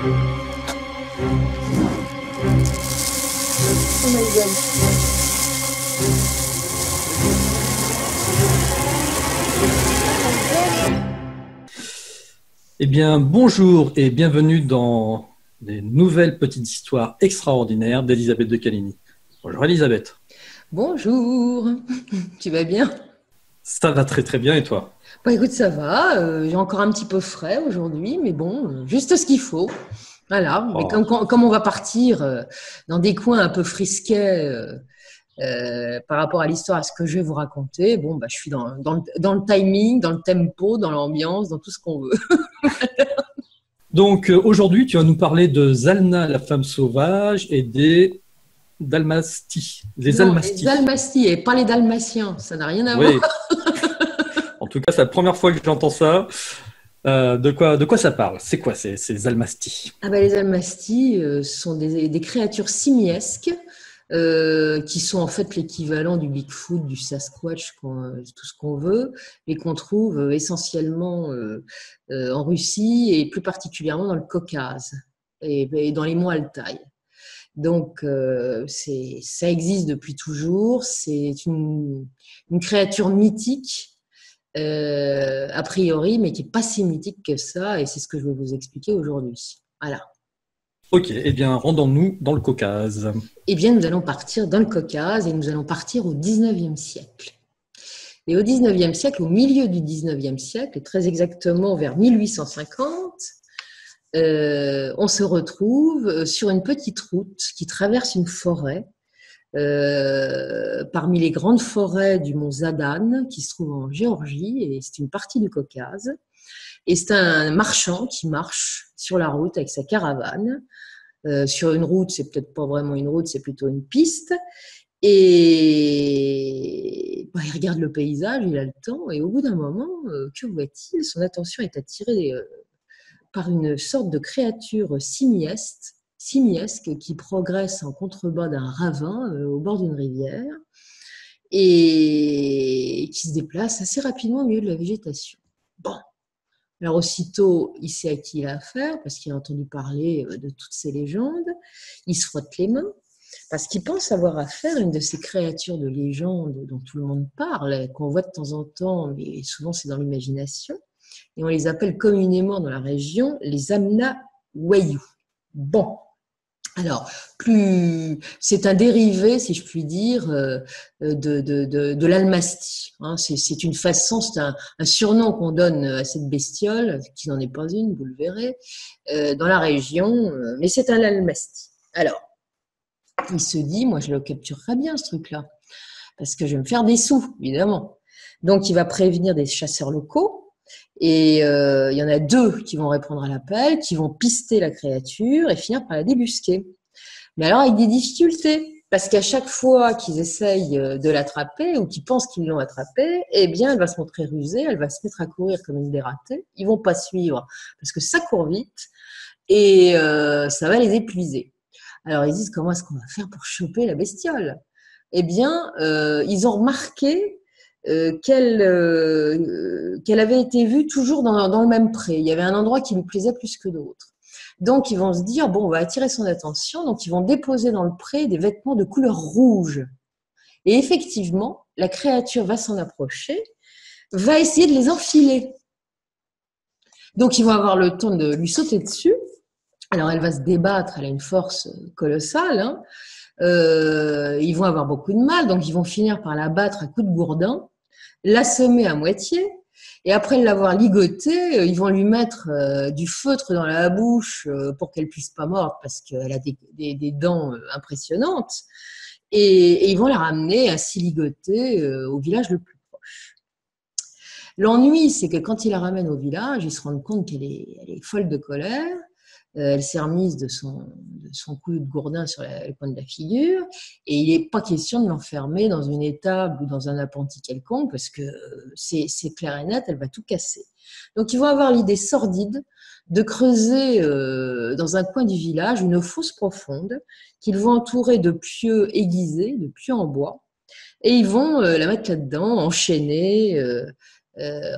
Oh my God. Eh bien, bonjour et bienvenue dans des nouvelles petites histoires extraordinaires d'Elisabeth de Caligny. Bonjour Elisabeth. Bonjour, tu vas bien? Ça va très très bien et toi? Bah écoute, ça va, j'ai encore un petit peu frais aujourd'hui, mais bon, juste ce qu'il faut. Voilà, mais Oh. comme on va partir dans des coins un peu frisquets par rapport à l'histoire, à ce que je vais vous raconter, bon, bah, je suis dans le timing, dans le tempo, dans l'ambiance, dans tout ce qu'on veut. Donc aujourd'hui, tu vas nous parler de Zalna, la femme sauvage, et des Dalmasties. Les Non, les Almasties. Almasties et pas les Dalmatiens, ça n'a rien à voir. Oui, en tout cas, c'est la première fois que j'entends ça. De quoi ça parle? C'est quoi ces Almasties? Ah bah, les Almasties sont des créatures simiesques qui sont en fait l'équivalent du Bigfoot, du Sasquatch, tout ce qu'on veut, mais qu'on trouve essentiellement en Russie et plus particulièrement dans le Caucase et dans les monts Altaï. Donc, ça existe depuis toujours. C'est une créature mythique, a priori, mais qui n'est pas si mythique que ça, et c'est ce que je vais vous expliquer aujourd'hui. Voilà. Ok, eh bien, rendons-nous dans le Caucase. Eh bien, nous allons partir dans le Caucase et nous allons partir au 19e siècle. Et au 19e siècle, au milieu du 19e siècle, et très exactement vers 1850, on se retrouve sur une petite route qui traverse une forêt, parmi les grandes forêts du mont Zadan, qui se trouve en Géorgie, et c'est une partie du Caucase. Et c'est un marchand qui marche sur la route avec sa caravane. Sur une route, c'est peut-être pas vraiment une route, c'est plutôt une piste. Et bah, il regarde le paysage, il a le temps, et au bout d'un moment, que voit-il? Son attention est attirée par une sorte de créature simiesque qui progresse en contrebas d'un ravin au bord d'une rivière et qui se déplace assez rapidement au milieu de la végétation. Bon, alors aussitôt, il sait à qui il a affaire parce qu'il a entendu parler de toutes ces légendes. Il se frotte les mains parce qu'il pense avoir affaire à une de ces créatures de légende dont tout le monde parle, qu'on voit de temps en temps, mais souvent c'est dans l'imagination. Et on les appelle communément dans la région les Amna-Wayou. Bon, alors, c'est un dérivé, si je puis dire, de l'almastie. Hein. C'est une façon, c'est un surnom qu'on donne à cette bestiole, qui n'en est pas une, vous le verrez, dans la région, mais c'est un almastie. Alors, il se dit, moi je le capturerai bien ce truc-là, parce que je vais me faire des sous, évidemment. Donc, il va prévenir des chasseurs locaux, et il y en a 2 qui vont répondre à l'appel, qui vont pister la créature et finir par la débusquer. Mais alors avec des difficultés, parce qu'à chaque fois qu'ils essayent de l'attraper ou qu'ils pensent qu'ils l'ont attrapée, eh bien, elle va se montrer rusée, elle va se mettre à courir comme une dératée. Ils vont pas suivre parce que ça court vite et ça va les épuiser. Alors ils disent comment est-ce qu'on va faire pour choper la bestiole? Eh bien, ils ont remarqué qu'elle avait été vue toujours dans le même pré. Il y avait un endroit qui lui plaisait plus que d'autres. Donc, ils vont se dire, bon, on va attirer son attention, donc ils vont déposer dans le pré des vêtements de couleur rouge. Et effectivement, la créature va s'en approcher, va essayer de les enfiler. Donc, ils vont avoir le temps de lui sauter dessus. Alors, elle va se débattre, elle a une force colossale, hein. Ils vont avoir beaucoup de mal, donc ils vont finir par la battre à coups de gourdin, l'assommer à moitié, et après l'avoir ligotée, ils vont lui mettre du feutre dans la bouche pour qu'elle puisse pas mordre parce qu'elle a des dents impressionnantes, et ils vont la ramener ainsi ligotée au village le plus proche. L'ennui, c'est que quand ils la ramènent au village, ils se rendent compte qu'elle est folle de colère. Elle s'est remise de son coup de gourdin sur le coin de la figure, et il n'est pas question de l'enfermer dans une étable ou dans un appentis quelconque, parce que c'est clair et net, elle va tout casser. Donc ils vont avoir l'idée sordide de creuser dans un coin du village une fosse profonde qu'ils vont entourer de pieux aiguisés, de pieux en bois, et ils vont la mettre là-dedans, enchaîner,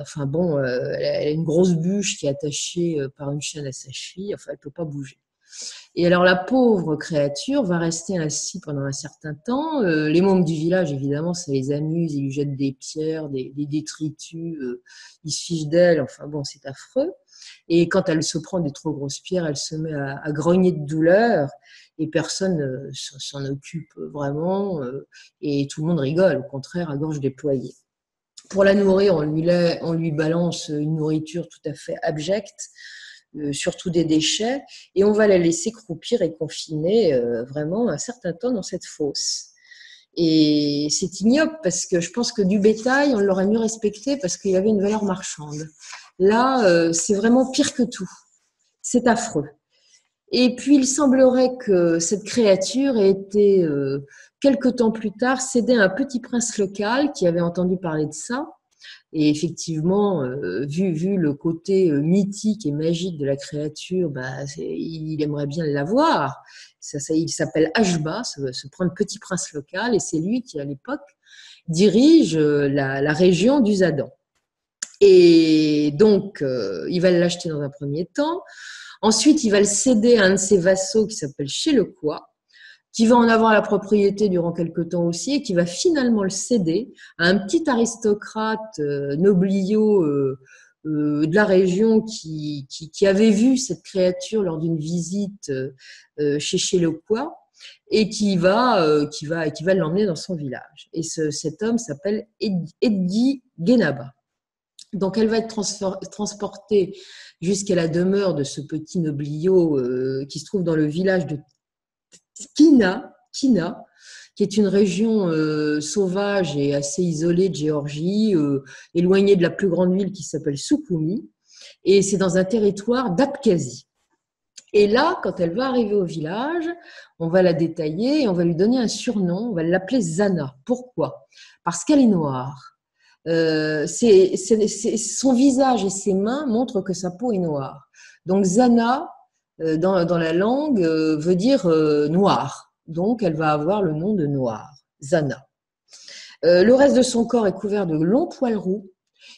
Enfin bon, elle a une grosse bûche qui est attachée par une chaîne à sa cheville. Enfin, elle peut pas bouger. Et alors la pauvre créature va rester ainsi pendant un certain temps. Les mômes du village, évidemment, ça les amuse. Ils lui jettent des pierres, des détritus. Ils se fichent d'elle. Enfin bon, c'est affreux. Et quand elle se prend des trop grosses pierres, elle se met à grogner de douleur. Et personne s'en occupe vraiment. Et tout le monde rigole, au contraire, à gorge déployée. Pour la nourrir, on lui balance une nourriture tout à fait abjecte. Surtout des déchets, et on va la laisser croupir et confiner vraiment un certain temps dans cette fosse. Et c'est ignoble parce que je pense que du bétail, on l'aurait mieux respecté parce qu'il y avait une valeur marchande. Là, c'est vraiment pire que tout. C'est affreux. Et puis, il semblerait que cette créature ait été, quelque temps plus tard, cédée à un petit prince local qui avait entendu parler de ça. Et effectivement, vu le côté mythique et magique de la créature, il aimerait bien l'avoir. Il s'appelle Ashba, ce petit prince local, et c'est lui qui, à l'époque, dirige la région du Zadan. Et donc, il va l'acheter dans un premier temps. Ensuite, il va le céder à un de ses vassaux qui s'appelle Chélequois, qui va en avoir la propriété durant quelque temps aussi et qui va finalement le céder à un petit aristocrate nobliau de la région qui avait vu cette créature lors d'une visite chez Chélequois et qui va l'emmener dans son village. Et cet homme s'appelle Eddi Genaba. Donc, elle va être transportée jusqu'à la demeure de ce petit nobliau qui se trouve dans le village de Kina, qui est une région sauvage et assez isolée de Géorgie, éloignée de la plus grande ville qui s'appelle Soukoumi, et c'est dans un territoire d'Abkhazie. Et là, quand elle va arriver au village, on va la détailler et on va lui donner un surnom, on va l'appeler Zana. Pourquoi ? Parce qu'elle est noire. Son visage et ses mains montrent que sa peau est noire. Donc Zana, dans la langue, veut dire noir. Donc, elle va avoir le nom de noir, Zana. Le reste de son corps est couvert de longs poils roux.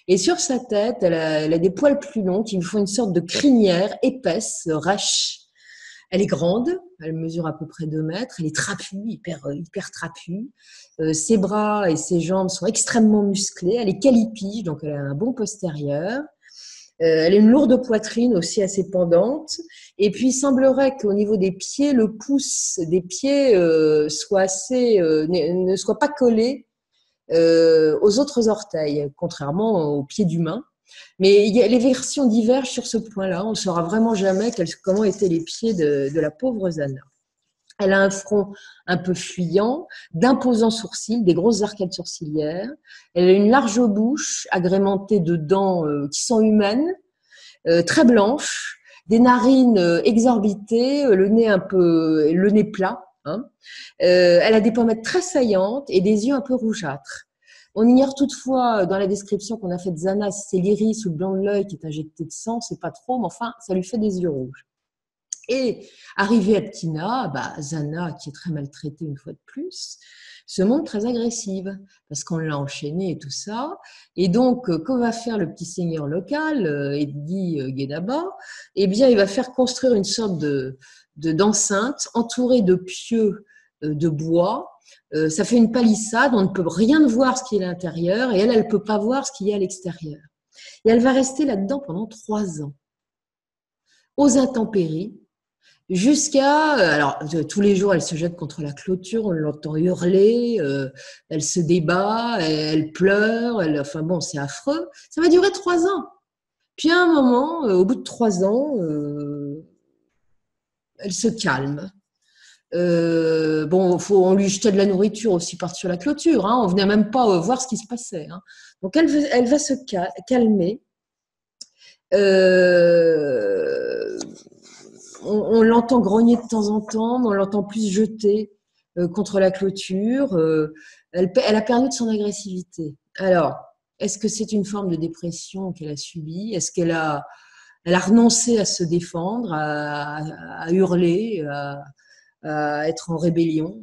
Et sur sa tête, elle a des poils plus longs qui lui font une sorte de crinière épaisse, rêche. Elle est grande, elle mesure à peu près 2 mètres, elle est trapue, hyper trapue. Ses bras et ses jambes sont extrêmement musclés, elle est calipiche, donc elle a un bon postérieur. Elle a une lourde poitrine aussi assez pendante. Et puis, il semblerait qu'au niveau des pieds, le pouce des pieds ne soit pas collé aux autres orteils, contrairement aux pieds d'humains. Mais les versions divergent sur ce point-là. On ne saura vraiment jamais comment étaient les pieds de la pauvre Zana. Elle a un front un peu fuyant, d'imposants sourcils, des grosses arcades sourcilières. Elle a une large bouche agrémentée de dents qui sont humaines, très blanches, des narines exorbitées, le nez plat. Hein. Elle a des pommettes très saillantes et des yeux un peu rougeâtres. On ignore toutefois dans la description qu'on a faite de Zana si c'est l'iris ou le blanc de l'œil qui est injecté de sang, c'est pas trop, mais enfin, ça lui fait des yeux rouges. Et arrivée à Ptina, Zana, qui est très maltraitée une fois de plus, se montre très agressive parce qu'on l'a enchaînée et tout ça. Et donc, que va faire le petit seigneur local, Eddi Genaba ? Eh bien, il va faire construire une sorte d'enceinte entourée de pieux de bois. Ça fait une palissade, on ne peut rien voir ce qui est à l'intérieur et elle ne peut pas voir ce qu'il y a à l'extérieur. Et elle va rester là-dedans pendant 3 ans, aux intempéries, alors tous les jours elle se jette contre la clôture, on l'entend hurler, elle se débat, elle pleure, enfin bon, c'est affreux. Ça va durer 3 ans. Puis à un moment, au bout de 3 ans, elle se calme. On lui jetait de la nourriture aussi par-dessus la clôture, hein, on venait même pas voir ce qui se passait. Hein. Donc elle va se calmer. On l'entend grogner de temps en temps, mais on l'entend plus jeter contre la clôture. Elle a perdu de son agressivité. Alors, est-ce que c'est une forme de dépression qu'elle a subie ? Est-ce qu'elle a renoncé à se défendre, à hurler, à être en rébellion ?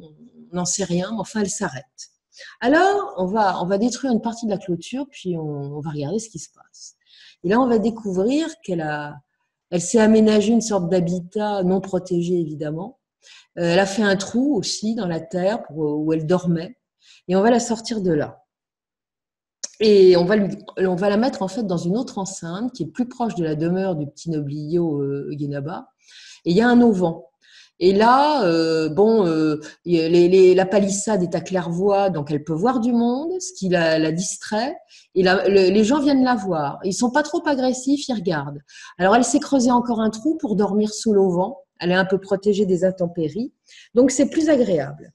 On n'en sait rien, mais enfin, elle s'arrête. Alors, on va détruire une partie de la clôture, puis on va regarder ce qui se passe. Et là, on va découvrir elle s'est aménagée une sorte d'habitat non protégé, évidemment. Elle a fait un trou aussi dans la terre où elle dormait. Et on va la sortir de là. Et on va la mettre en fait dans une autre enceinte qui est plus proche de la demeure du petit nobliau Guénaba. Et il y a un auvent. Et là, la palissade est à claire-voie, donc elle peut voir du monde, ce qui la distrait. Et les gens viennent la voir. Ils sont pas trop agressifs, ils regardent. Alors elle s'est creusé encore un trou pour dormir sous l'auvent. Elle est un peu protégée des intempéries, donc c'est plus agréable.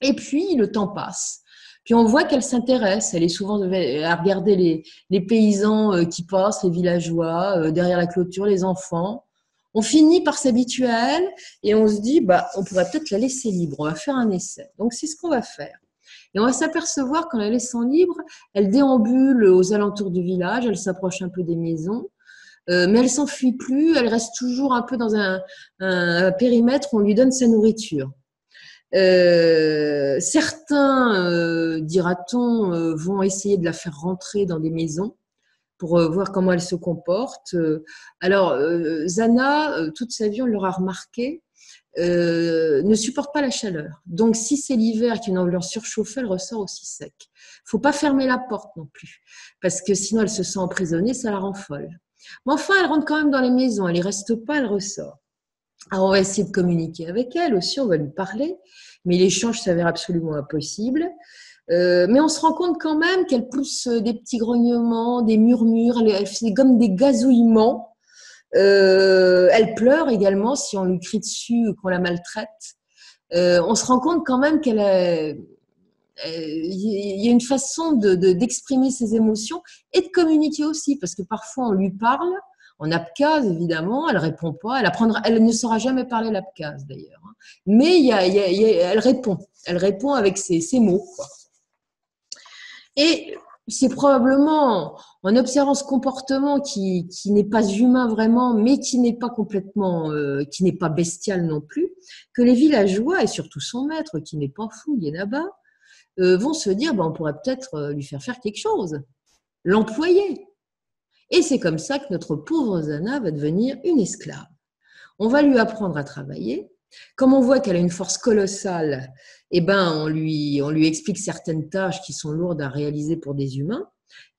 Et puis le temps passe. Puis on voit qu'elle s'intéresse. Elle est souvent à regarder les paysans qui passent, les villageois, derrière la clôture, les enfants. On finit par s'habituer à elle et on se dit, on pourrait peut-être la laisser libre, on va faire un essai. Donc, c'est ce qu'on va faire. Et on va s'apercevoir qu'en la laissant libre, elle déambule aux alentours du village, elle s'approche un peu des maisons, mais elle s'enfuit plus, elle reste toujours un peu dans un périmètre où on lui donne sa nourriture. Certains, dira-t-on, vont essayer de la faire rentrer dans des maisons pour voir comment elle se comporte. Alors, Zana, toute sa vie, on l'aura remarqué, ne supporte pas la chaleur. Donc, si c'est l'hiver qui est une enveloppe surchauffée, elle ressort aussi sec. Faut pas fermer la porte non plus, parce que sinon elle se sent emprisonnée, ça la rend folle. Mais enfin, elle rentre quand même dans les maisons, elle y reste pas, elle ressort. Alors, on va essayer de communiquer avec elle aussi, on va lui parler, mais l'échange s'avère absolument impossible. Mais on se rend compte quand même qu'elle pousse des petits grognements, des murmures, elle fait comme des gazouillements. Elle pleure également si on lui crie dessus, qu'on la maltraite. On se rend compte quand même il y a une façon d'exprimer ses émotions et de communiquer aussi, parce que parfois on lui parle en abkhaz évidemment, elle répond pas, elle ne saura jamais parler l'abkhaz d'ailleurs, hein. Mais elle répond avec ses mots, quoi. Et c'est probablement en observant ce comportement qui n'est pas humain vraiment, mais qui n'est pas complètement, qui n'est pas bestial non plus, que les villageois, et surtout son maître, qui n'est pas fou, Yenaba, vont se dire, on pourrait peut-être lui faire quelque chose, l'employer. Et c'est comme ça que notre pauvre Zana va devenir une esclave. On va lui apprendre à travailler. Comme on voit qu'elle a une force colossale, on lui explique certaines tâches qui sont lourdes à réaliser pour des humains.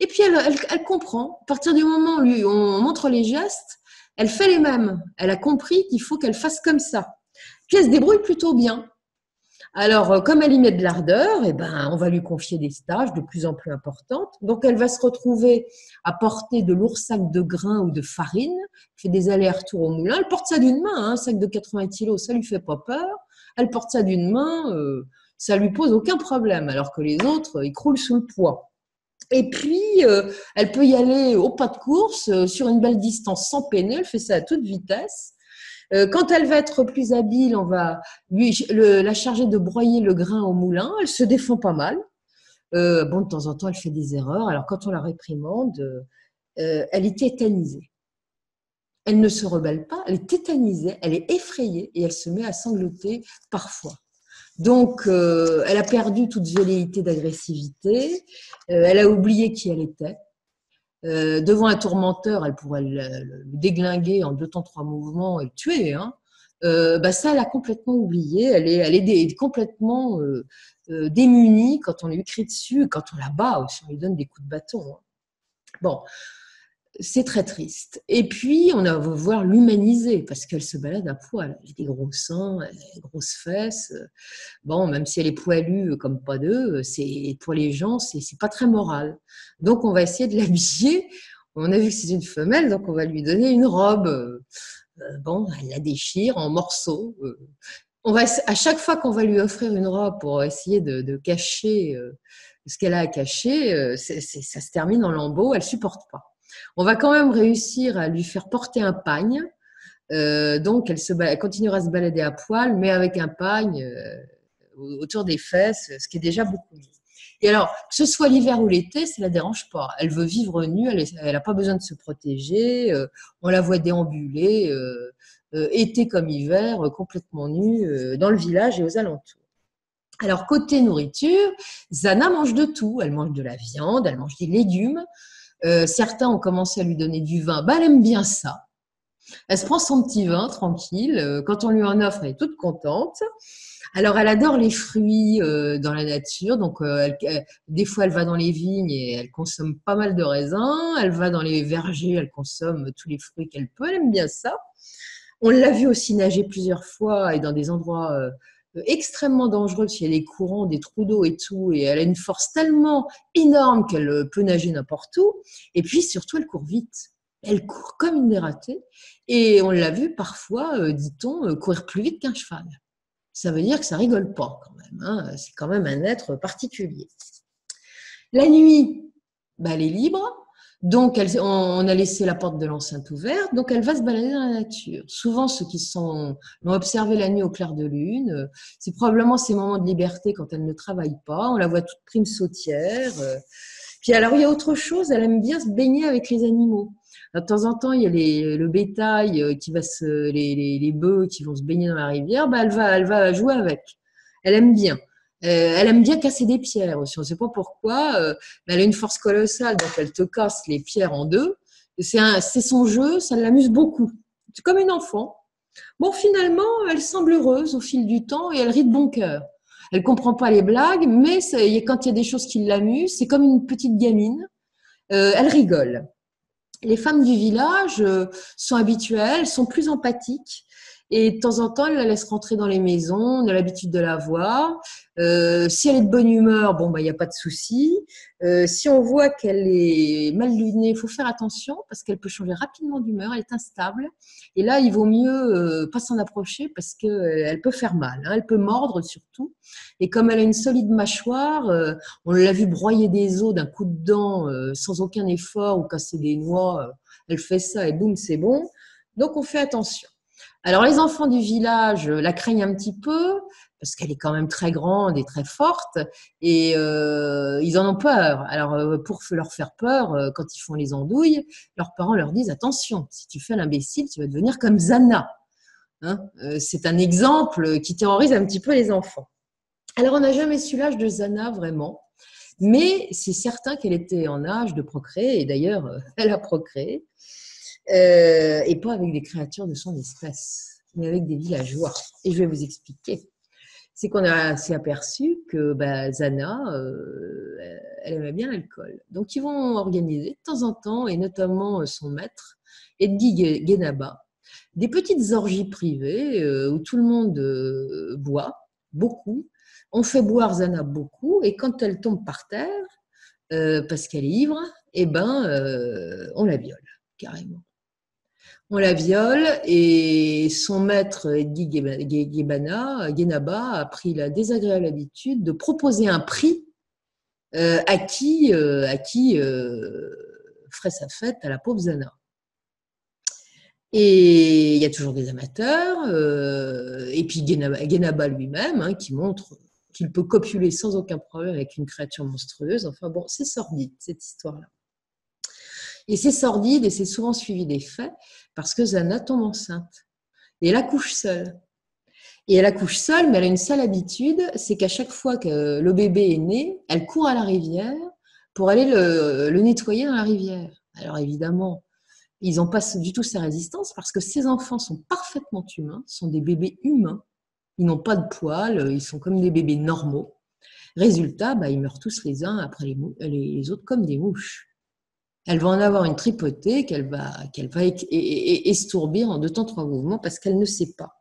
Et puis elle comprend. À partir du moment où on montre les gestes, elle fait les mêmes. Elle a compris qu'il faut qu'elle fasse comme ça. Puis elle se débrouille plutôt bien. Alors, comme elle y met de l'ardeur, on va lui confier des tâches de plus en plus importantes. Donc, elle va se retrouver à porter de lourds sacs de grains ou de farine, fait des allers-retours au moulin. Elle porte ça d'une main, hein, un sac de 80 kilos, ça lui fait pas peur. Elle porte ça d'une main, ça lui pose aucun problème, alors que les autres, ils croulent sous le poids. Et puis, elle peut y aller au pas de course, sur une belle distance sans peiner, elle fait ça à toute vitesse. Quand elle va être plus habile, on va la charger de broyer le grain au moulin. Elle se défend pas mal. De temps en temps, elle fait des erreurs. Alors, quand on la réprimande, elle est tétanisée. Elle ne se rebelle pas, elle est tétanisée, elle est effrayée et elle se met à sangloter parfois. Donc, elle a perdu toute velléité d'agressivité. Elle a oublié qui elle était. Devant un tourmenteur, elle pourrait le déglinguer en 2 temps 3 mouvements et le tuer, hein. Ça, elle a complètement oublié. Elle est complètement démunie quand on lui crie dessus, quand on la bat aussi, on lui donne des coups de bâton, hein. Bon, c'est très triste. Et puis, on va voir l'humaniser parce qu'elle se balade à poil. Elle a des gros seins, des grosses fesses. Même si elle est poilue comme pas deux, pour les gens, c'est pas très moral. Donc, on va essayer de l'habiller. On a vu que c'est une femelle, donc on va lui donner une robe. Elle la déchire en morceaux. À chaque fois qu'on va lui offrir une robe pour essayer de cacher ce qu'elle a à cacher, ça se termine en lambeaux. Elle supporte pas. On va quand même réussir à lui faire porter un pagne. Donc, elle continuera à se balader à poil, mais avec un pagne autour des fesses, ce qui est déjà beaucoup mieux. Et alors, que ce soit l'hiver ou l'été, ça ne la dérange pas. Elle veut vivre nue, elle n'a pas besoin de se protéger. On la voit déambuler, été comme hiver, complètement nue, dans le village et aux alentours. Alors, côté nourriture, Zana mange de tout. Elle mange de la viande, elle mange des légumes. Certains ont commencé à lui donner du vin. Elle aime bien ça. Elle se prend son petit vin tranquille. Quand on lui en offre, elle est toute contente. Alors, elle adore les fruits dans la nature. Donc, des fois, elle va dans les vignes et elle consomme pas mal de raisins. Elle va dans les vergers, elle consomme tous les fruits qu'elle peut. Elle aime bien ça. On l'a vu aussi nager plusieurs fois et dans des endroits extrêmement dangereux, parce qu'il y a des courants, des trous d'eau et tout. Et elle a une force tellement énorme qu'elle peut nager n'importe où. Et puis, surtout, elle court vite. Elle court comme une dératée. Et on l'a vu parfois, dit-on, courir plus vite qu'un cheval. Ça veut dire que ça rigole pas quand même. Hein. C'est quand même un être particulier. La nuit, elle est libre. Donc, on a laissé la porte de l'enceinte ouverte. Donc, elle va se balader dans la nature. Souvent, ceux qui l'ont observé la nuit au clair de lune, c'est probablement ces moments de liberté quand elle ne travaille pas. On la voit toute prime sautière. Puis alors, il y a autre chose. Elle aime bien se baigner avec les animaux. De temps en temps, il y a le bétail qui va les bœufs qui vont se baigner dans la rivière. Elle va jouer avec. Elle aime bien. Elle aime bien casser des pierres aussi. On ne sait pas pourquoi. Mais elle a une force colossale, donc elle te casse les pierres en deux. C'est son jeu, ça l'amuse beaucoup. C'est comme une enfant. Bon, finalement, elle semble heureuse au fil du temps et elle rit de bon cœur. Elle comprend pas les blagues, mais quand il y a des choses qui l'amusent, c'est comme une petite gamine. Elle rigole. Les femmes du village sont habituelles, sont plus empathiques. Et de temps en temps, elle la laisse rentrer dans les maisons, on a l'habitude de la voir. Si elle est de bonne humeur, il n'y a pas de souci. Si on voit qu'elle est mal lunée, il faut faire attention parce qu'elle peut changer rapidement d'humeur, elle est instable. Et là, il vaut mieux pas s'en approcher parce qu'elle peut faire mal, hein, elle peut mordre surtout. Et comme elle a une solide mâchoire, on l'a vu broyer des os d'un coup de dent sans aucun effort ou casser des noix. Elle fait ça et boum, c'est bon. Donc, on fait attention. Alors, les enfants du village la craignent un petit peu parce qu'elle est quand même très grande et très forte et ils en ont peur. Alors, pour leur faire peur, quand ils font les andouilles, leurs parents leur disent « Attention, si tu fais l'imbécile, tu vas devenir comme Zana. » Hein, c'est un exemple qui terrorise un petit peu les enfants. Alors, on n'a jamais su l'âge de Zana vraiment, mais c'est certain qu'elle était en âge de procréer et d'ailleurs, elle a procréé. Et pas avec des créatures de son espèce, mais avec des villageois. Et je vais vous expliquer. C'est qu'on s'est aperçu que Zana, elle aimait bien l'alcool. Donc, ils vont organiser de temps en temps, et notamment son maître, Edgui Guénaba, des petites orgies privées où tout le monde boit, beaucoup. On fait boire Zana beaucoup, et quand elle tombe par terre, parce qu'elle est ivre, on la viole, carrément. On la viole et son maître, Edgui Guénaba, a pris la désagréable habitude de proposer un prix à qui ferait sa fête à la pauvre Zana. Et il y a toujours des amateurs, et puis Guénaba lui-même, qui montre qu'il peut copuler sans aucun problème avec une créature monstrueuse. Enfin bon, c'est sordide cette histoire-là. Et c'est sordide et c'est souvent suivi des faits parce que Zana tombe enceinte. Et elle accouche seule. Et elle accouche seule, mais elle a une sale habitude, c'est qu'à chaque fois que le bébé est né, elle court à la rivière pour aller le nettoyer dans la rivière. Alors évidemment, ils n'ont pas du tout sa résistance parce que ces enfants sont parfaitement humains, sont des bébés humains. Ils n'ont pas de poils, ils sont comme des bébés normaux. Résultat, ils meurent tous les uns après les autres comme des mouches. Elle va en avoir une tripotée qu'elle va estourbir en 2 temps 3 mouvements parce qu'elle ne sait pas.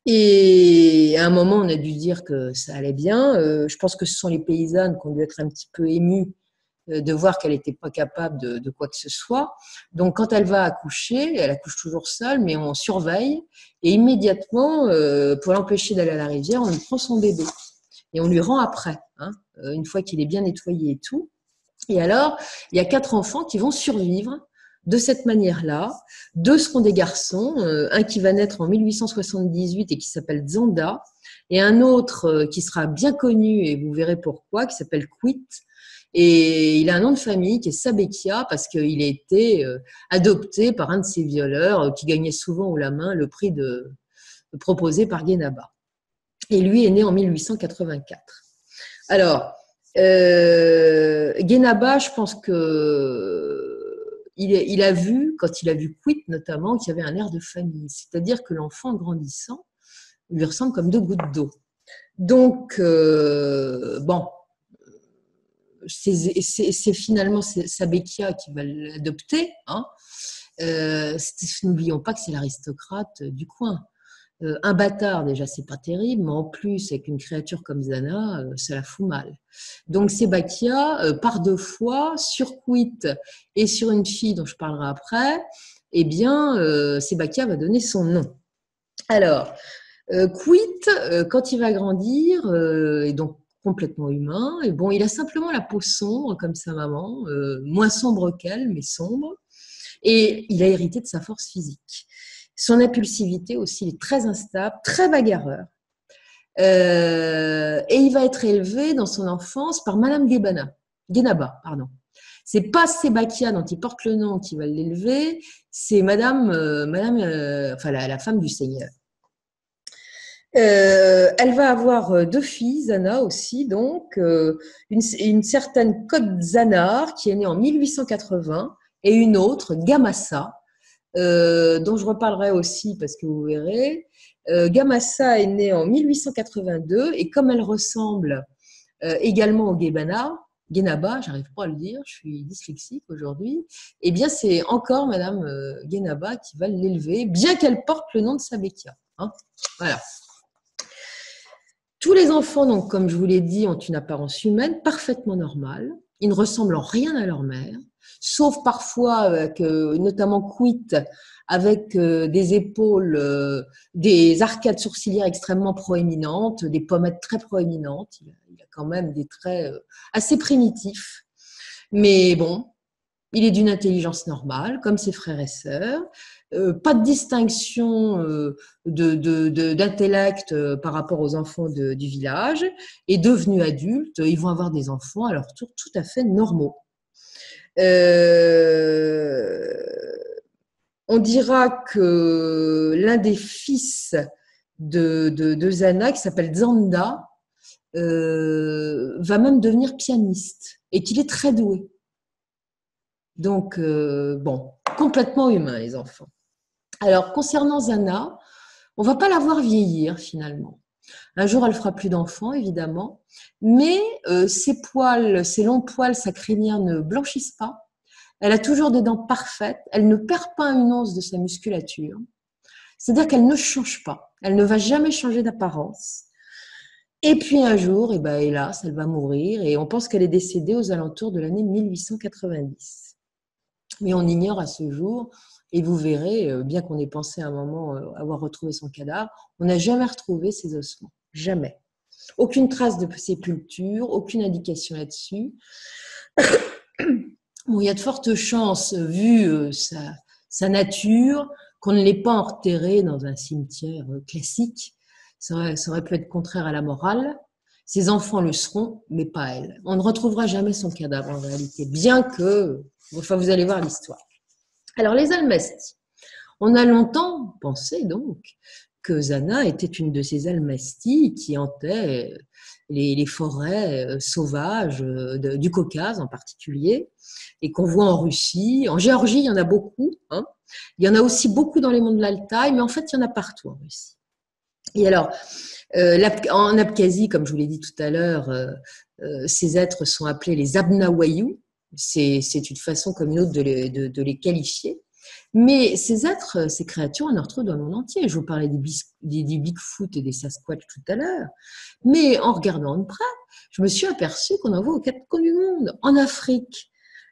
Et à un moment, on a dû dire que ça allait bien. Je pense que ce sont les paysannes qui ont dû être un petit peu émues de voir qu'elle n'était pas capable de quoi que ce soit. Donc, quand elle va accoucher, elle accouche toujours seule, mais on surveille. Et immédiatement, pour l'empêcher d'aller à la rivière, on lui prend son bébé. Et on lui rend après, une fois qu'il est bien nettoyé et tout. Et alors, il y a 4 enfants qui vont survivre de cette manière-là. 2 seront des garçons, un qui va naître en 1878 et qui s'appelle Zanda, et un autre qui sera bien connu, et vous verrez pourquoi, qui s'appelle Quit. Et il a un nom de famille qui est Sabekia parce qu'il a été adopté par un de ses violeurs qui gagnait souvent haut la main le prix proposé par Guénaba. Et lui est né en 1884. Alors, Guénaba, je pense qu'il a vu, quand il a vu Quit notamment, qu'il y avait un air de famille. C'est-à-dire que l'enfant grandissant lui ressemble comme deux gouttes d'eau. Donc, bon, c'est finalement Sabékia qui va l'adopter. Hein. N'oublions pas que c'est l'aristocrate du coin. Un bâtard, déjà, c'est pas terrible, mais en plus, avec une créature comme Zana, ça la fout mal. Donc, Sébakia, par deux fois, sur Quit et sur une fille dont je parlerai après, eh bien, Sébakia va donner son nom. Alors, Quit, quand il va grandir, est donc complètement humain, et bon, il a simplement la peau sombre, comme sa maman, moins sombre qu'elle, mais sombre, et il a hérité de sa force physique. Son impulsivité aussi, il est très instable, très bagarreur. Et il va être élevé dans son enfance par Madame Guénaba, pardon. C'est pas Sébakia dont il porte le nom qui va l'élever, c'est enfin la femme du Seigneur. Elle va avoir deux filles, Zana aussi, donc une certaine Côte Zanar qui est née en 1880 et une autre, Gamassa, dont je reparlerai aussi parce que vous verrez. Gamassa est née en 1882 et comme elle ressemble également au Guénaba, j'arrive pas à le dire, je suis dyslexique aujourd'hui, eh bien c'est encore Madame Guénaba qui va l'élever, bien qu'elle porte le nom de Sabékia. Hein, voilà. Tous les enfants, donc, comme je vous l'ai dit, ont une apparence humaine parfaitement normale. Ils ne ressemblent en rien à leur mère, sauf parfois, notamment Quit, avec des épaules, des arcades sourcilières extrêmement proéminentes, des pommettes très proéminentes. Il a quand même des traits assez primitifs. Mais bon, il est d'une intelligence normale, comme ses frères et sœurs. Pas de distinction d'intellect par rapport aux enfants du village. Et devenus adultes, ils vont avoir des enfants à leur tour tout à fait normaux. On dira que l'un des fils de Zana, qui s'appelle Zanda, va même devenir pianiste et qu'il est très doué. Donc, bon, complètement humain, les enfants. Alors, concernant Zana, on ne va pas la voir vieillir, finalement. Un jour, elle fera plus d'enfants, évidemment, mais ses poils, ses longs poils, sa crinière ne blanchissent pas. Elle a toujours des dents parfaites. Elle ne perd pas une once de sa musculature. C'est-à-dire qu'elle ne change pas. Elle ne va jamais changer d'apparence. Et puis un jour, hélas, elle va mourir et on pense qu'elle est décédée aux alentours de l'année 1890. Mais on ignore à ce jour, et vous verrez, bien qu'on ait pensé à un moment avoir retrouvé son cadavre, on n'a jamais retrouvé ses ossements. Jamais. Aucune trace de sépulture, aucune indication là-dessus. Bon, il y a de fortes chances, vu sa nature, qu'on ne l'ait pas enterré dans un cimetière classique. Ça aurait pu être contraire à la morale. Ses enfants le seront, mais pas elle. On ne retrouvera jamais son cadavre en réalité, bien que, enfin, vous allez voir l'histoire. Alors, les Almestis. On a longtemps pensé donc que Zana était une de ces Almestis qui hantaient les forêts sauvages du Caucase en particulier, et qu'on voit en Russie. En Géorgie, il y en a beaucoup. Hein. Il y en a aussi beaucoup dans les monts de l'Altaï, mais en fait, il y en a partout en Russie. Et alors, en Abkhazie, comme je vous l'ai dit tout à l'heure, ces êtres sont appelés les Abnawayou. C'est une façon comme une autre de les qualifier. Mais ces êtres, ces créatures, on en retrouve dans le monde entier. Je vous parlais des Bigfoot et des Sasquatch tout à l'heure. Mais en regardant de près, je me suis aperçue qu'on en voit aux quatre coins du monde. En Afrique,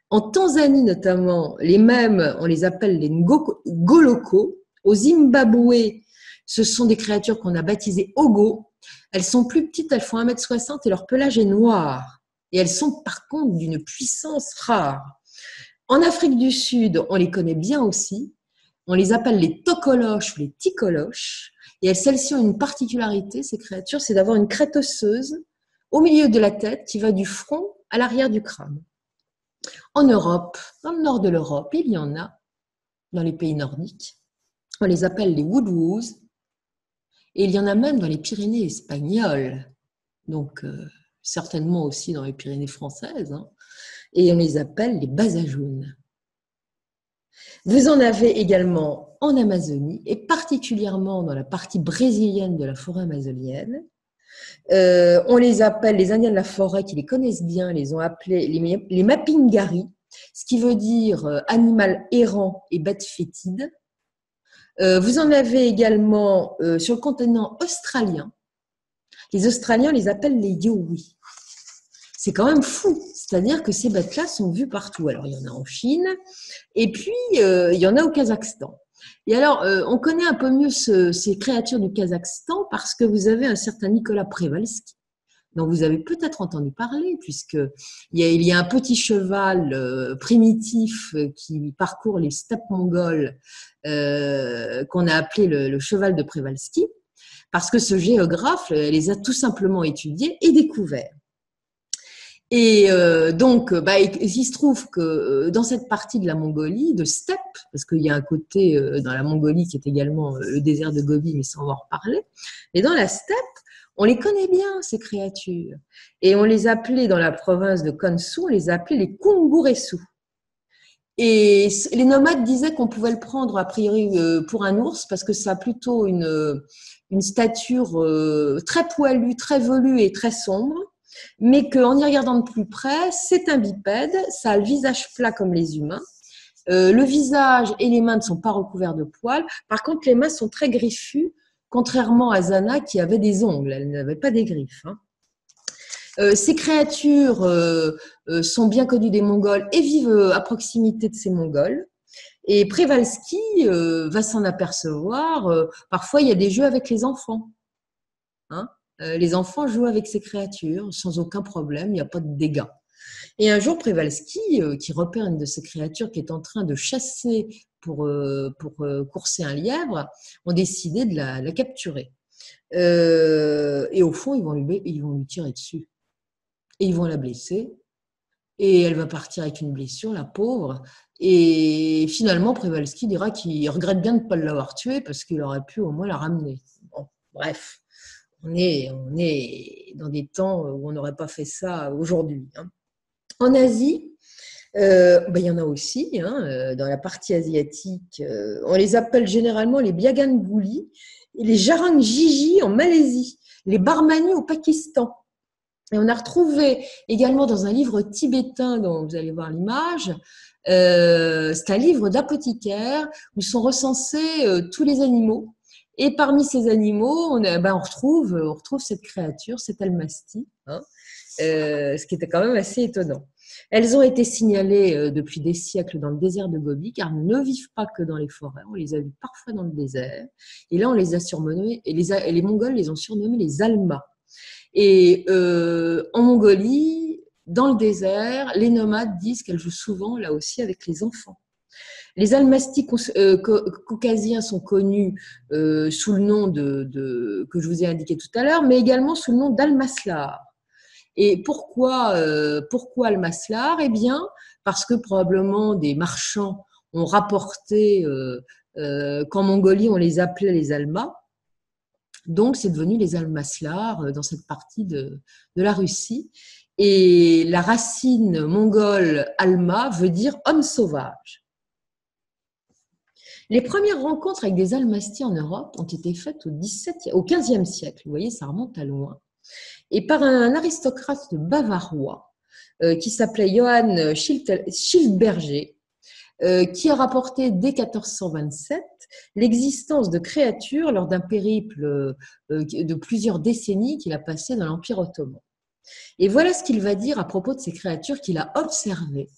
en Tanzanie notamment, les mêmes, on les appelle les Ngoloko. Au Zimbabwe, ce sont des créatures qu'on a baptisées Ogo. Elles sont plus petites, elles font 1,60 m et leur pelage est noir. Et elles sont par contre d'une puissance rare. En Afrique du Sud, on les connaît bien aussi. On les appelle les tokoloches ou les tikoloches. Et celles-ci ont une particularité, ces créatures, c'est d'avoir une crête osseuse au milieu de la tête qui va du front à l'arrière du crâne. En Europe, dans le nord de l'Europe, il y en a, dans les pays nordiques. On les appelle les woodwoos. Et il y en a même dans les Pyrénées espagnoles, donc certainement aussi dans les Pyrénées françaises, hein, et on les appelle les basajounes. Vous en avez également en Amazonie, et particulièrement dans la partie brésilienne de la forêt amazonienne. On les appelle, les Indiens de la forêt qui les connaissent bien, les ont appelés les mapingaris, ce qui veut dire animal errant et bête fétide. Vous en avez également sur le continent australien. Les Australiens les appellent les yowie. C'est quand même fou, c'est-à-dire que ces bêtes-là sont vues partout. Alors, il y en a en Chine, et puis il y en a au Kazakhstan. Et alors, on connaît un peu mieux ces créatures du Kazakhstan parce que vous avez un certain Nicolas Przewalski, dont vous avez peut-être entendu parler, puisqu'il y a un petit cheval primitif qui parcourt les steppes mongoles qu'on a appelé le cheval de Przewalski, parce que ce géographe les a tout simplement étudiés et découverts. Et donc, il se trouve que dans cette partie de la Mongolie, de steppe, parce qu'il y a un côté dans la Mongolie qui est également le désert de Gobi, mais ça on va en reparler, mais dans la steppe, on les connaît bien, ces créatures. Et on les appelait, dans la province de Konsu, on les appelait les Kunguresu. Et les nomades disaient qu'on pouvait le prendre a priori pour un ours, parce que ça a plutôt une stature très poilue, très velue et très sombre. Mais qu'en y regardant de plus près, c'est un bipède, ça a le visage plat comme les humains. Le visage et les mains ne sont pas recouverts de poils. Par contre, les mains sont très griffues, contrairement à Zana qui avait des ongles, elle n'avait pas des griffes. Hein. Ces créatures sont bien connues des Mongols et vivent à proximité de ces Mongols. Et Przewalski va s'en apercevoir. Parfois, il y a des jeux avec les enfants. Hein. Les enfants jouent avec ces créatures sans aucun problème, il n'y a pas de dégâts. Et un jour, Przewalski, qui repère une de ces créatures qui est en train de chasser pour courser un lièvre, ont décidé de la capturer. Et au fond, ils vont lui tirer dessus. Et ils vont la blesser. Et elle va partir avec une blessure, la pauvre. Et finalement, Przewalski dira qu'il regrette bien de ne pas l'avoir tuée parce qu'il aurait pu au moins la ramener. Bon, bref. On est dans des temps où on n'aurait pas fait ça aujourd'hui. Hein. En Asie, il y en a aussi, hein, dans la partie asiatique. On les appelle généralement les Biagan-Bouli et les Jarang-Jiji en Malaisie, les Barmani au Pakistan. Et on a retrouvé également dans un livre tibétain dont vous allez voir l'image, c'est un livre d'apothicaire où sont recensés tous les animaux. Et parmi ces animaux, on retrouve cette créature, cette almastie, hein, ce qui était quand même assez étonnant. Elles ont été signalées depuis des siècles dans le désert de Gobi, car elles ne vivent pas que dans les forêts, on les a vues parfois dans le désert. Et là, on les a surnommées, et les Mongols les ont surnommées les Almas. Et en Mongolie, dans le désert, les nomades disent qu'elles jouent souvent, là aussi, avec les enfants. Les almastis caucasiens sont connus sous le nom que je vous ai indiqué tout à l'heure, mais également sous le nom d'almaslar. Et pourquoi almaslar? Eh bien, parce que probablement des marchands ont rapporté qu'en Mongolie, on les appelait les almas. Donc, c'est devenu les almaslars dans cette partie de la Russie. Et la racine mongole alma veut dire homme sauvage. Les premières rencontres avec des almastis en Europe ont été faites au XVe siècle. Vous voyez, ça remonte à loin. Et par un aristocrate bavarois qui s'appelait Johann Schildberger, qui a rapporté dès 1427 l'existence de créatures lors d'un périple de plusieurs décennies qu'il a passé dans l'Empire ottoman. Et voilà ce qu'il va dire à propos de ces créatures qu'il a observées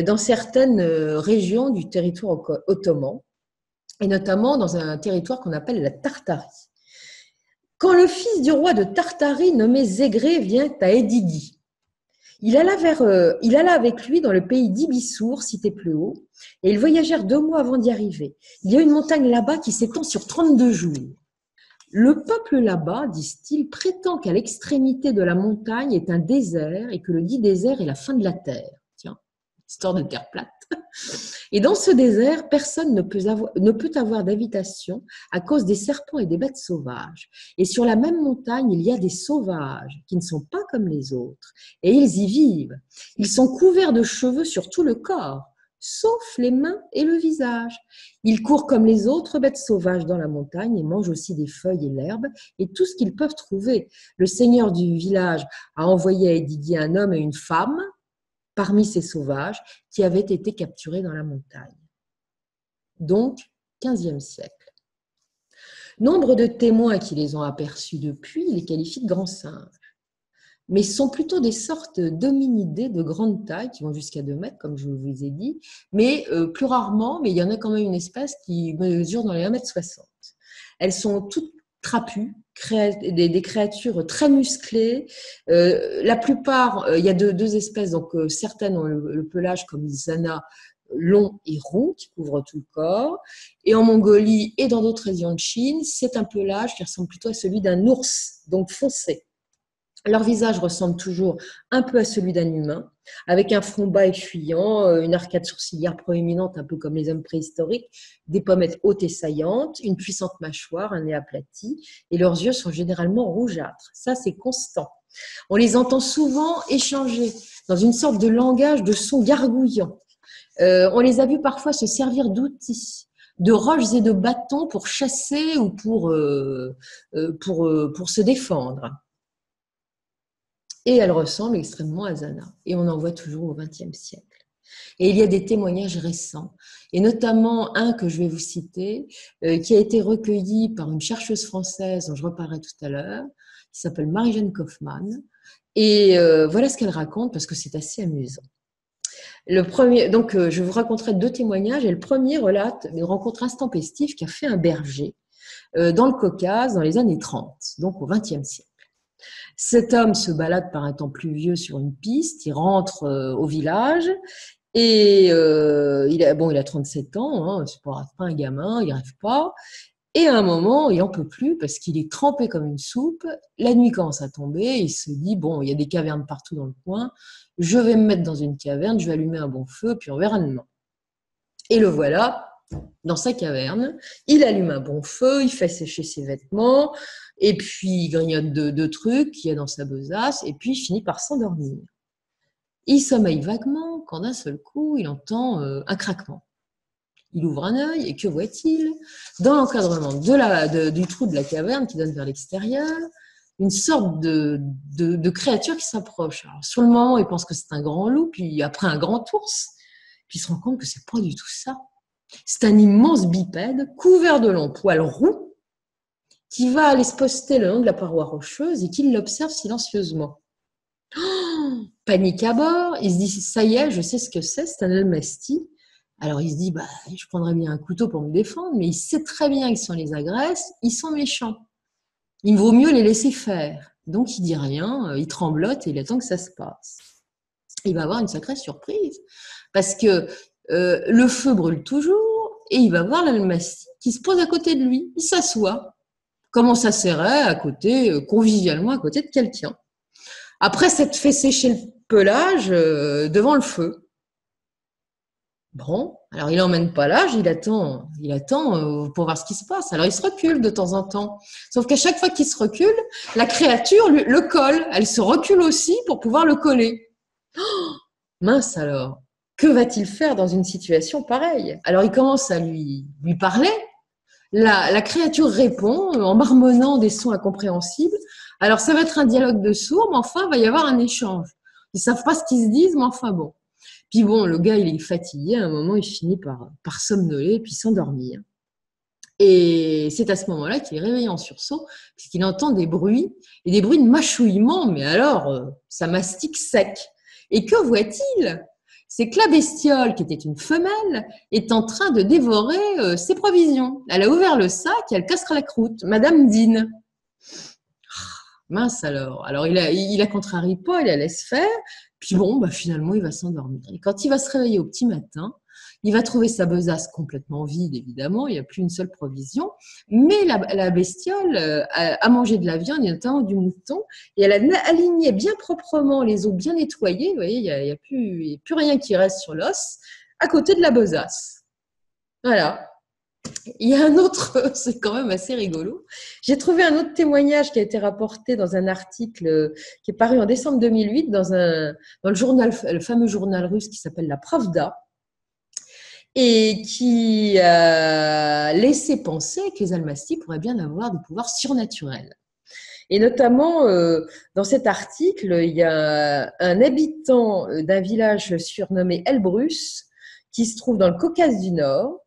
dans certaines régions du territoire ottoman, et notamment dans un territoire qu'on appelle la Tartarie. Quand le fils du roi de Tartarie, nommé Zégré, vient à Edigi, il alla avec lui dans le pays d'Ibissour, cité plus haut, et ils voyagèrent 2 mois avant d'y arriver. Il y a une montagne là-bas qui s'étend sur 32 jours. Le peuple là-bas, disent-ils, prétend qu'à l'extrémité de la montagne est un désert et que le dit désert est la fin de la terre. Tiens, histoire de terre plate. Et dans ce désert, personne ne peut avoir d'habitation à cause des serpents et des bêtes sauvages. Et sur la même montagne, il y a des sauvages qui ne sont pas comme les autres. Et ils y vivent. Ils sont couverts de cheveux sur tout le corps, sauf les mains et le visage. Ils courent comme les autres bêtes sauvages dans la montagne et mangent aussi des feuilles et l'herbe et tout ce qu'ils peuvent trouver. Le seigneur du village a envoyé à Edigi un homme et une femme parmi ces sauvages qui avaient été capturés dans la montagne. Donc, 15e siècle. Nombre de témoins qui les ont aperçus depuis les qualifient de grands singes, mais ce sont plutôt des sortes d'hominidés de grande taille qui vont jusqu'à 2 mètres, comme je vous ai dit, mais plus rarement, mais il y en a quand même une espèce qui mesure dans les 1,60 m. Elles sont toutes trapues, des créatures très musclées. La plupart, il y a deux espèces, donc certaines ont le pelage comme l'Isana, long et roux, qui couvre tout le corps. Et en Mongolie et dans d'autres régions de Chine, c'est un pelage qui ressemble plutôt à celui d'un ours, donc foncé. Leur visage ressemble toujours un peu à celui d'un humain, avec un front bas et fuyant, une arcade sourcilière proéminente, un peu comme les hommes préhistoriques, des pommettes hautes et saillantes, une puissante mâchoire, un nez aplati, et leurs yeux sont généralement rougeâtres. Ça, c'est constant. On les entend souvent échanger dans une sorte de langage de sons gargouillants. On les a vus parfois se servir d'outils, de roches et de bâtons pour chasser ou pour se défendre. Et elle ressemble extrêmement à Zana. Et on en voit toujours au XXe siècle. Et il y a des témoignages récents, et notamment un que je vais vous citer, qui a été recueilli par une chercheuse française dont je reparlerai tout à l'heure, qui s'appelle Marie-Jeanne Kaufmann. Et voilà ce qu'elle raconte, parce que c'est assez amusant. Le premier, donc, je vous raconterai 2 témoignages, et le premier relate une rencontre intempestive qu'a fait un berger dans le Caucase dans les années 30, donc au XXe siècle. Cet homme se balade par un temps pluvieux sur une piste, il rentre au village et il a 37 ans, hein, c'est pas un gamin, il rêve pas. Et à un moment, il n'en peut plus parce qu'il est trempé comme une soupe. La nuit commence à tomber, il se dit, bon, il y a des cavernes partout dans le coin, je vais me mettre dans une caverne, je vais allumer un bon feu, puis on verra demain. Et le voilà dans sa caverne, il allume un bon feu, il fait sécher ses vêtements, et puis il grignote 2 trucs qu'il y a dans sa besace, et puis il finit par s'endormir. Il sommeille vaguement quand d'un seul coup, il entend un craquement. Il ouvre un œil, et que voit-il? Dans l'encadrement du trou de la caverne qui donne vers l'extérieur, une sorte de créature qui s'approche. Alors, sur le moment, il pense que c'est un grand loup, puis après un grand ours, puis il se rend compte que c'est pas du tout ça. C'est un immense bipède couvert de longs poils roux qui va aller se poster le long de la paroi rocheuse et qui l'observe silencieusement. Oh, panique à bord, il se dit ça y est, je sais ce que c'est un almasty. Alors il se dit je prendrais bien un couteau pour me défendre, mais il sait très bien que si on les agresse, ils sont méchants. Il vaut mieux les laisser faire. Donc il dit rien, il tremblote et il attend que ça se passe. Il va avoir une sacrée surprise parce que le feu brûle toujours et il va voir l'almasty qui se pose à côté de lui. Il s'assoit, comme on s'asserrait à côté, convivialement à côté de quelqu'un. Après s'être fait sécher le pelage devant le feu. Bon, alors il n'emmène pas l'âge, il attend pour voir ce qui se passe. Alors il se recule de temps en temps. Sauf qu'à chaque fois qu'il se recule, la créature le colle. Elle se recule aussi pour pouvoir le coller. Oh, mince alors, que va-t-il faire dans une situation pareille? Alors il commence à lui parler. La créature répond en marmonnant des sons incompréhensibles. Alors ça va être un dialogue de sourds, mais enfin il va y avoir un échange. Ils ne savent pas ce qu'ils se disent, mais enfin bon. Puis bon, le gars, il est fatigué. À un moment, il finit par somnoler puis s'endormir. Et c'est à ce moment-là qu'il est réveillé en sursaut, puisqu'il entend des bruits, et des bruits de mâchouillement. Mais alors, ça mastique sec. Et que voit-il? C'est que la bestiole, qui était une femelle, est en train de dévorer ses provisions. Elle a ouvert le sac et elle casse la croûte. Madame dîne. Mince alors. Alors, il la contrarie pas, il la laisse faire. Puis bon, finalement, il va s'endormir. Et quand il va se réveiller au petit matin, il va trouver sa besace complètement vide, évidemment. Il n'y a plus une seule provision. Mais la bestiole a mangé de la viande, notamment du mouton. Et elle a aligné bien proprement les os bien nettoyés. Vous voyez, il n'y a plus rien qui reste sur l'os. à côté de la besace. Voilà. Il y a un autre, c'est quand même assez rigolo. J'ai trouvé un autre témoignage qui a été rapporté dans un article qui est paru en décembre 2008 dans le journal, le fameux journal russe qui s'appelle La Pravda, et qui a laissé penser que les Almastis pourraient bien avoir des pouvoirs surnaturels. Et notamment, dans cet article, il y a un habitant d'un village surnommé Elbrus, qui se trouve dans le Caucase du Nord,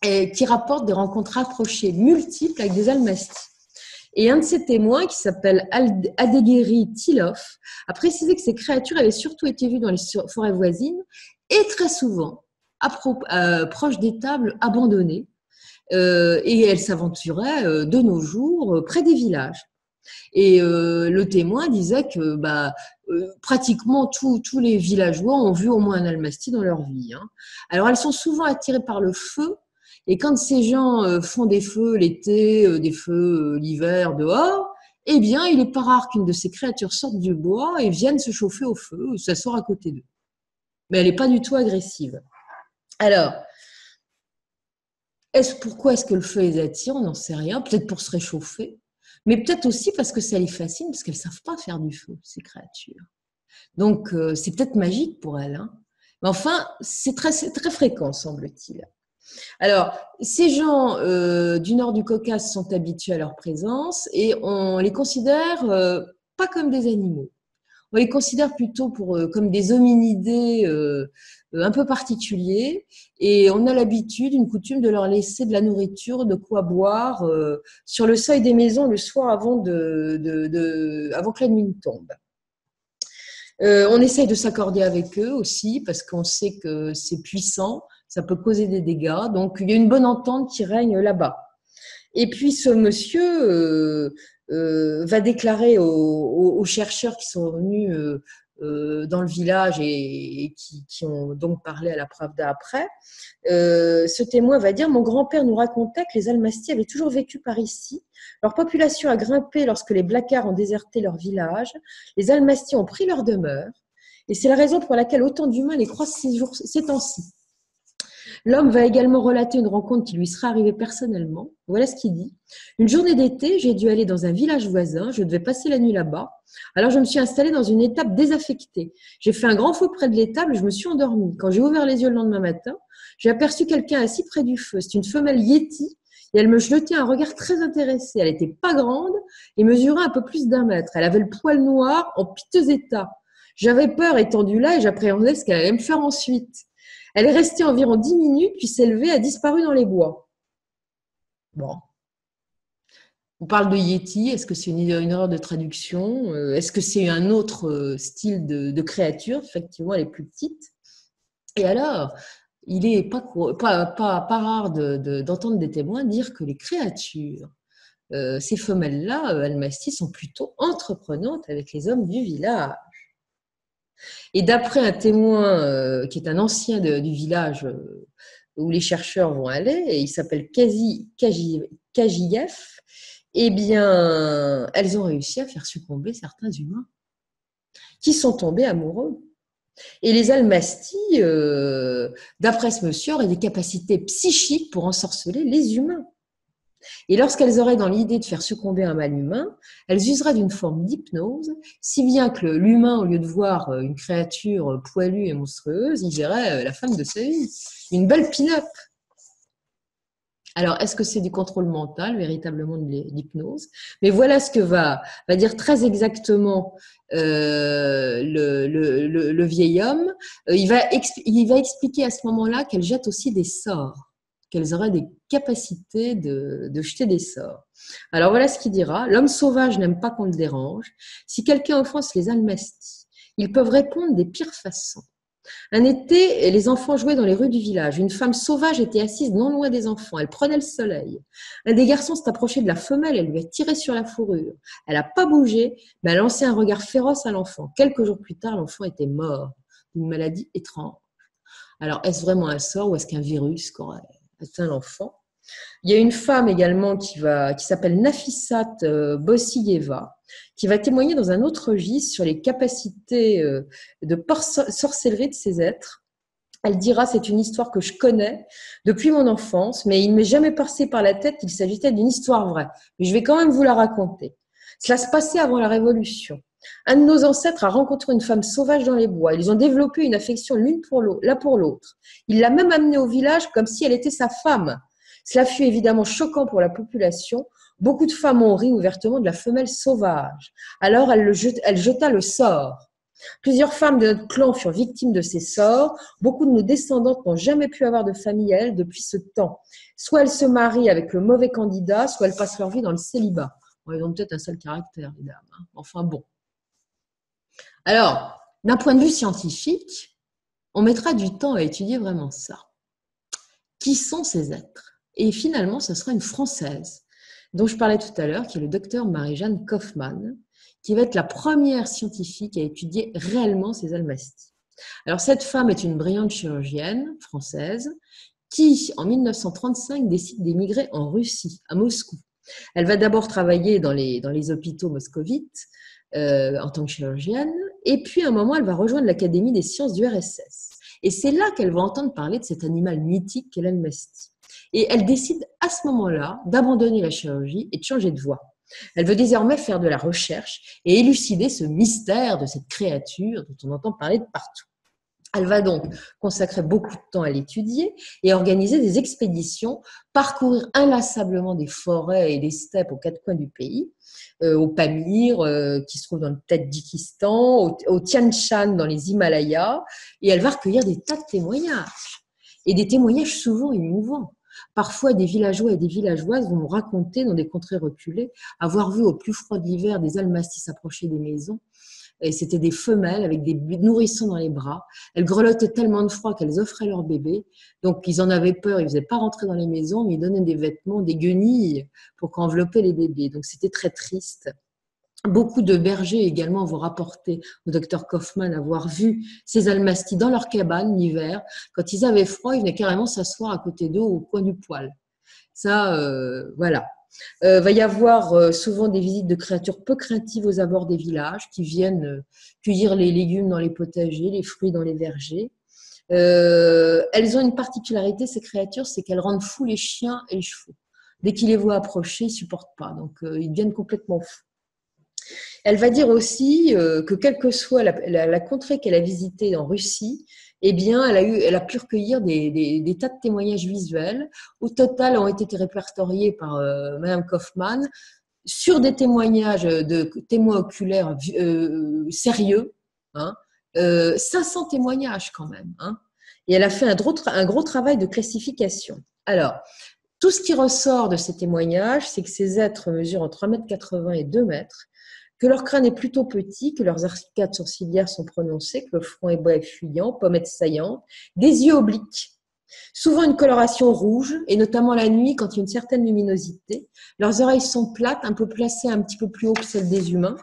et qui rapporte des rencontres rapprochées multiples avec des Almastis. Et un de ces témoins, qui s'appelle Adegeri Tilov, a précisé que ces créatures avaient surtout été vues dans les forêts voisines et très souvent proches d'étables abandonnées. Et elles s'aventuraient de nos jours près des villages. Et le témoin disait que pratiquement tous les villageois ont vu au moins un almastis dans leur vie. Hein. Alors elles sont souvent attirées par le feu, et quand ces gens font des feux l'été, des feux l'hiver dehors, eh bien il n'est pas rare qu'une de ces créatures sorte du bois et vienne se chauffer au feu ou s'asseoir à côté d'eux. Mais elle n'est pas du tout agressive. Alors, pourquoi est-ce que le feu les attire? On n'en sait rien, peut-être pour se réchauffer. Mais peut-être aussi parce que ça les fascine, parce qu'elles ne savent pas faire du feu, ces créatures. Donc, c'est peut-être magique pour elles. Hein. Mais enfin, c'est très fréquent, semble-t-il. Alors, ces gens du nord du Caucase sont habitués à leur présence et on les considère pas comme des animaux. On les considère plutôt comme des hominidés un peu particuliers, et on a l'habitude, une coutume, de leur laisser de la nourriture, de quoi boire sur le seuil des maisons le soir avant que la nuit ne tombe. On essaye de s'accorder avec eux aussi parce qu'on sait que c'est puissant, ça peut causer des dégâts, donc il y a une bonne entente qui règne là-bas. Et puis ce monsieur va déclarer aux chercheurs qui sont venus dans le village et qui ont donc parlé à la Pravda après, ce témoin va dire: mon grand-père nous racontait que les Almastis avaient toujours vécu par ici. Leur population a grimpé lorsque les Blacars ont déserté leur village. Les Almastis ont pris leur demeure, et c'est la raison pour laquelle autant d'humains les croisent ces temps-ci. L'homme va également relater une rencontre qui lui serait arrivée personnellement. Voilà ce qu'il dit. Une journée d'été, j'ai dû aller dans un village voisin. Je devais passer la nuit là-bas. Alors, je me suis installée dans une étable désaffectée. J'ai fait un grand feu près de l'étable et je me suis endormie. Quand j'ai ouvert les yeux le lendemain matin, j'ai aperçu quelqu'un assis près du feu. C'est une femelle Yéti et elle me jetait un regard très intéressé. Elle n'était pas grande et mesurait un peu plus d'1 mètre. Elle avait le poil noir en piteux état. J'avais peur étendue là et j'appréhendais ce qu'elle allait me faire ensuite. Elle est restée environ 10 minutes, puis s'est levée et a disparu dans les bois. Bon. On parle de Yéti. Est-ce que c'est une erreur de traduction? Est-ce que c'est un autre style de créature? Effectivement, elle est plus petite. Et alors, il n'est pas rare d'entendre des témoins dire que les créatures, ces femelles-là, Almastis, sont plutôt entreprenantes avec les hommes du village. Et d'après un témoin qui est un ancien du village où les chercheurs vont aller, et il s'appelle Kajiev, eh bien, elles ont réussi à faire succomber certains humains qui sont tombés amoureux. Et les Almastis, d'après ce monsieur, auraient des capacités psychiques pour ensorceler les humains. Et lorsqu'elles auraient dans l'idée de faire succomber un mâle humain, elles useraient d'une forme d'hypnose, si bien que l'humain, au lieu de voir une créature poilue et monstrueuse, il verrait la femme de sa vie, une belle pin-up. Alors, est-ce que c'est du contrôle mental, véritablement de l'hypnose? Mais voilà ce que va dire très exactement le vieil homme. Il va expliquer à ce moment-là qu'elle jette aussi des sorts, qu'elles auraient des capacités de jeter des sorts. Alors voilà ce qu'il dira. L'homme sauvage n'aime pas qu'on le dérange. Si quelqu'un offense les Almastis, ils peuvent répondre des pires façons. Un été, les enfants jouaient dans les rues du village. Une femme sauvage était assise non loin des enfants. Elle prenait le soleil. Un des garçons s'est approché de la femelle et lui a tiré sur la fourrure. Elle n'a pas bougé, mais a lancé un regard féroce à l'enfant. Quelques jours plus tard, l'enfant était mort d'une maladie étrange. Alors, est-ce vraiment un sort ou est-ce qu'un virus aurait atteint l'enfant? Il y a une femme également qui s'appelle Nafissat Bossiyeva, qui va témoigner dans un autre registre sur les capacités de sorcellerie de ces êtres. Elle dira, c'est une histoire que je connais depuis mon enfance, mais il ne m'est jamais passé par la tête qu'il s'agissait d'une histoire vraie. Mais je vais quand même vous la raconter. Cela se passait avant la Révolution. Un de nos ancêtres a rencontré une femme sauvage dans les bois. Ils ont développé une affection l'une pour l'autre. Il l'a même amenée au village comme si elle était sa femme. Cela fut évidemment choquant pour la population. Beaucoup de femmes ont ri ouvertement de la femelle sauvage. Alors elle jeta le sort. Plusieurs femmes de notre clan furent victimes de ces sorts. Beaucoup de nos descendantes n'ont jamais pu avoir de famille à elles depuis ce temps. Soit elles se marient avec le mauvais candidat, soit elles passent leur vie dans le célibat. Bon, elles ont peut-être un sale caractère, les dames. Hein. Enfin bon. Alors, d'un point de vue scientifique, on mettra du temps à étudier vraiment ça. Qui sont ces êtres? Et finalement, ce sera une Française dont je parlais tout à l'heure, qui est le docteur Marie-Jeanne Kaufmann, qui va être la première scientifique à étudier réellement ces almasties. Alors, cette femme est une brillante chirurgienne française qui, en 1935, décide d'émigrer en Russie, à Moscou. Elle va d'abord travailler dans les hôpitaux moscovites en tant que chirurgienne, et puis à un moment, elle va rejoindre l'Académie des sciences du RSS. Et c'est là qu'elle va entendre parler de cet animal mythique qu'est l'almastie. Et elle décide à ce moment-là d'abandonner la chirurgie et de changer de voie. Elle veut désormais faire de la recherche et élucider ce mystère de cette créature dont on entend parler de partout. Elle va donc consacrer beaucoup de temps à l'étudier et organiser des expéditions, parcourir inlassablement des forêts et des steppes aux quatre coins du pays, au Pamir, qui se trouve dans le Tadjikistan, au Tian Shan dans les Himalayas, et elle va recueillir des tas de témoignages, et des témoignages souvent émouvants. Parfois, des villageois et des villageoises vont nous raconter, dans des contrées reculées, avoir vu au plus froid de l'hiver des almasties s'approcher des maisons. Et c'était des femelles avec des nourrissons dans les bras. Elles grelottaient tellement de froid qu'elles offraient leur bébé. Donc, ils en avaient peur. Ils ne faisaient pas rentrer dans les maisons, mais ils donnaient des vêtements, des guenilles pour qu'envelopper les bébés. Donc, c'était très triste. Beaucoup de bergers également vont rapporter au docteur Kaufmann avoir vu ces almasties dans leur cabane l'hiver. Quand ils avaient froid, ils venaient carrément s'asseoir à côté d'eux au coin du poêle. Ça, voilà. Va y avoir souvent des visites de créatures peu craintives aux abords des villages qui viennent cueillir les légumes dans les potagers, les fruits dans les vergers. Elles ont une particularité, ces créatures, c'est qu'elles rendent fous les chiens et les chevaux. Dès qu'ils les voient approcher, ils ne supportent pas, donc ils deviennent complètement fous. Elle va dire aussi que quelle que soit la contrée qu'elle a visitée en Russie, eh bien, elle a pu recueillir des tas de témoignages visuels. Au total, ont été répertoriés par Madame Kaufmann sur des témoignages de témoins oculaires sérieux, hein, 500 témoignages quand même. Hein, et elle a fait un gros travail de classification. Alors, tout ce qui ressort de ces témoignages, c'est que ces êtres mesurent entre 1,80 m et 2 mètres, que leur crâne est plutôt petit, que leurs arcades sourcilières sont prononcées, que le front est bas et fuyant, pommettes saillantes, des yeux obliques, souvent une coloration rouge, et notamment la nuit quand il y a une certaine luminosité. Leurs oreilles sont plates, un peu placées un petit peu plus haut que celles des humains,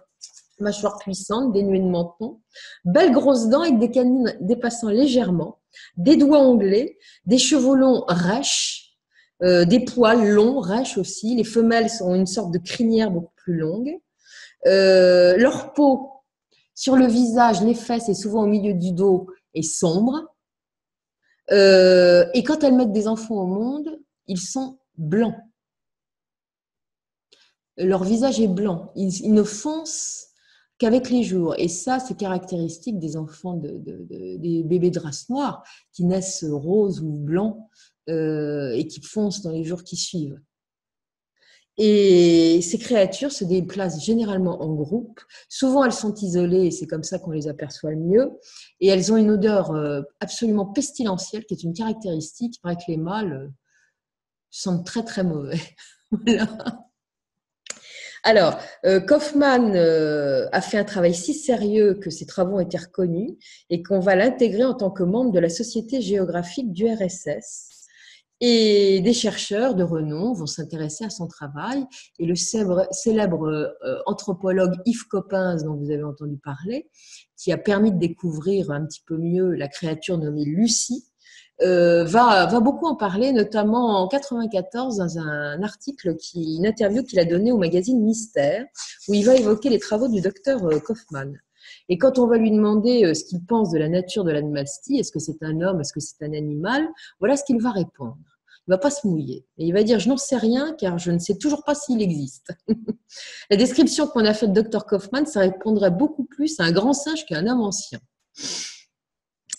mâchoire puissante, dénuée de menton, belles grosses dents avec des canines dépassant légèrement, des doigts onglés, des cheveux longs rêches, des poils longs rêches aussi. Les femelles ont une sorte de crinière beaucoup plus longue. Leur peau sur le visage, les fesses et souvent au milieu du dos est sombre. Et quand elles mettent des enfants au monde, ils sont blancs. Leur visage est blanc. Ils ne foncent qu'avec les jours. Et ça, c'est caractéristique des enfants, des bébés de race noire qui naissent roses ou blancs et qui foncent dans les jours qui suivent. Et ces créatures se déplacent généralement en groupe. Souvent, elles sont isolées et c'est comme ça qu'on les aperçoit le mieux. Et elles ont une odeur absolument pestilentielle qui est une caractéristique. Il paraît que les mâles sentent très très mauvais. Voilà. Alors, Kaufmann a fait un travail si sérieux que ses travaux ont été reconnus et qu'on va l'intégrer en tant que membre de la Société géographique du RSS. Et des chercheurs de renom vont s'intéresser à son travail. Et le célèbre anthropologue Yves Coppens, dont vous avez entendu parler, qui a permis de découvrir un petit peu mieux la créature nommée Lucie, va beaucoup en parler, notamment en 1994 dans un article, une interview qu'il a donnée au magazine Mystère, où il va évoquer les travaux du docteur Kaufmann. Et quand on va lui demander ce qu'il pense de la nature de l'animalstie, est-ce que c'est un homme, est-ce que c'est un animal, voilà ce qu'il va répondre. Il ne va pas se mouiller. Et il va dire « je n'en sais rien car je ne sais toujours pas s'il existe ». La description qu'on a faite de Dr Kaufmann, ça répondrait beaucoup plus à un grand singe qu'à un homme ancien.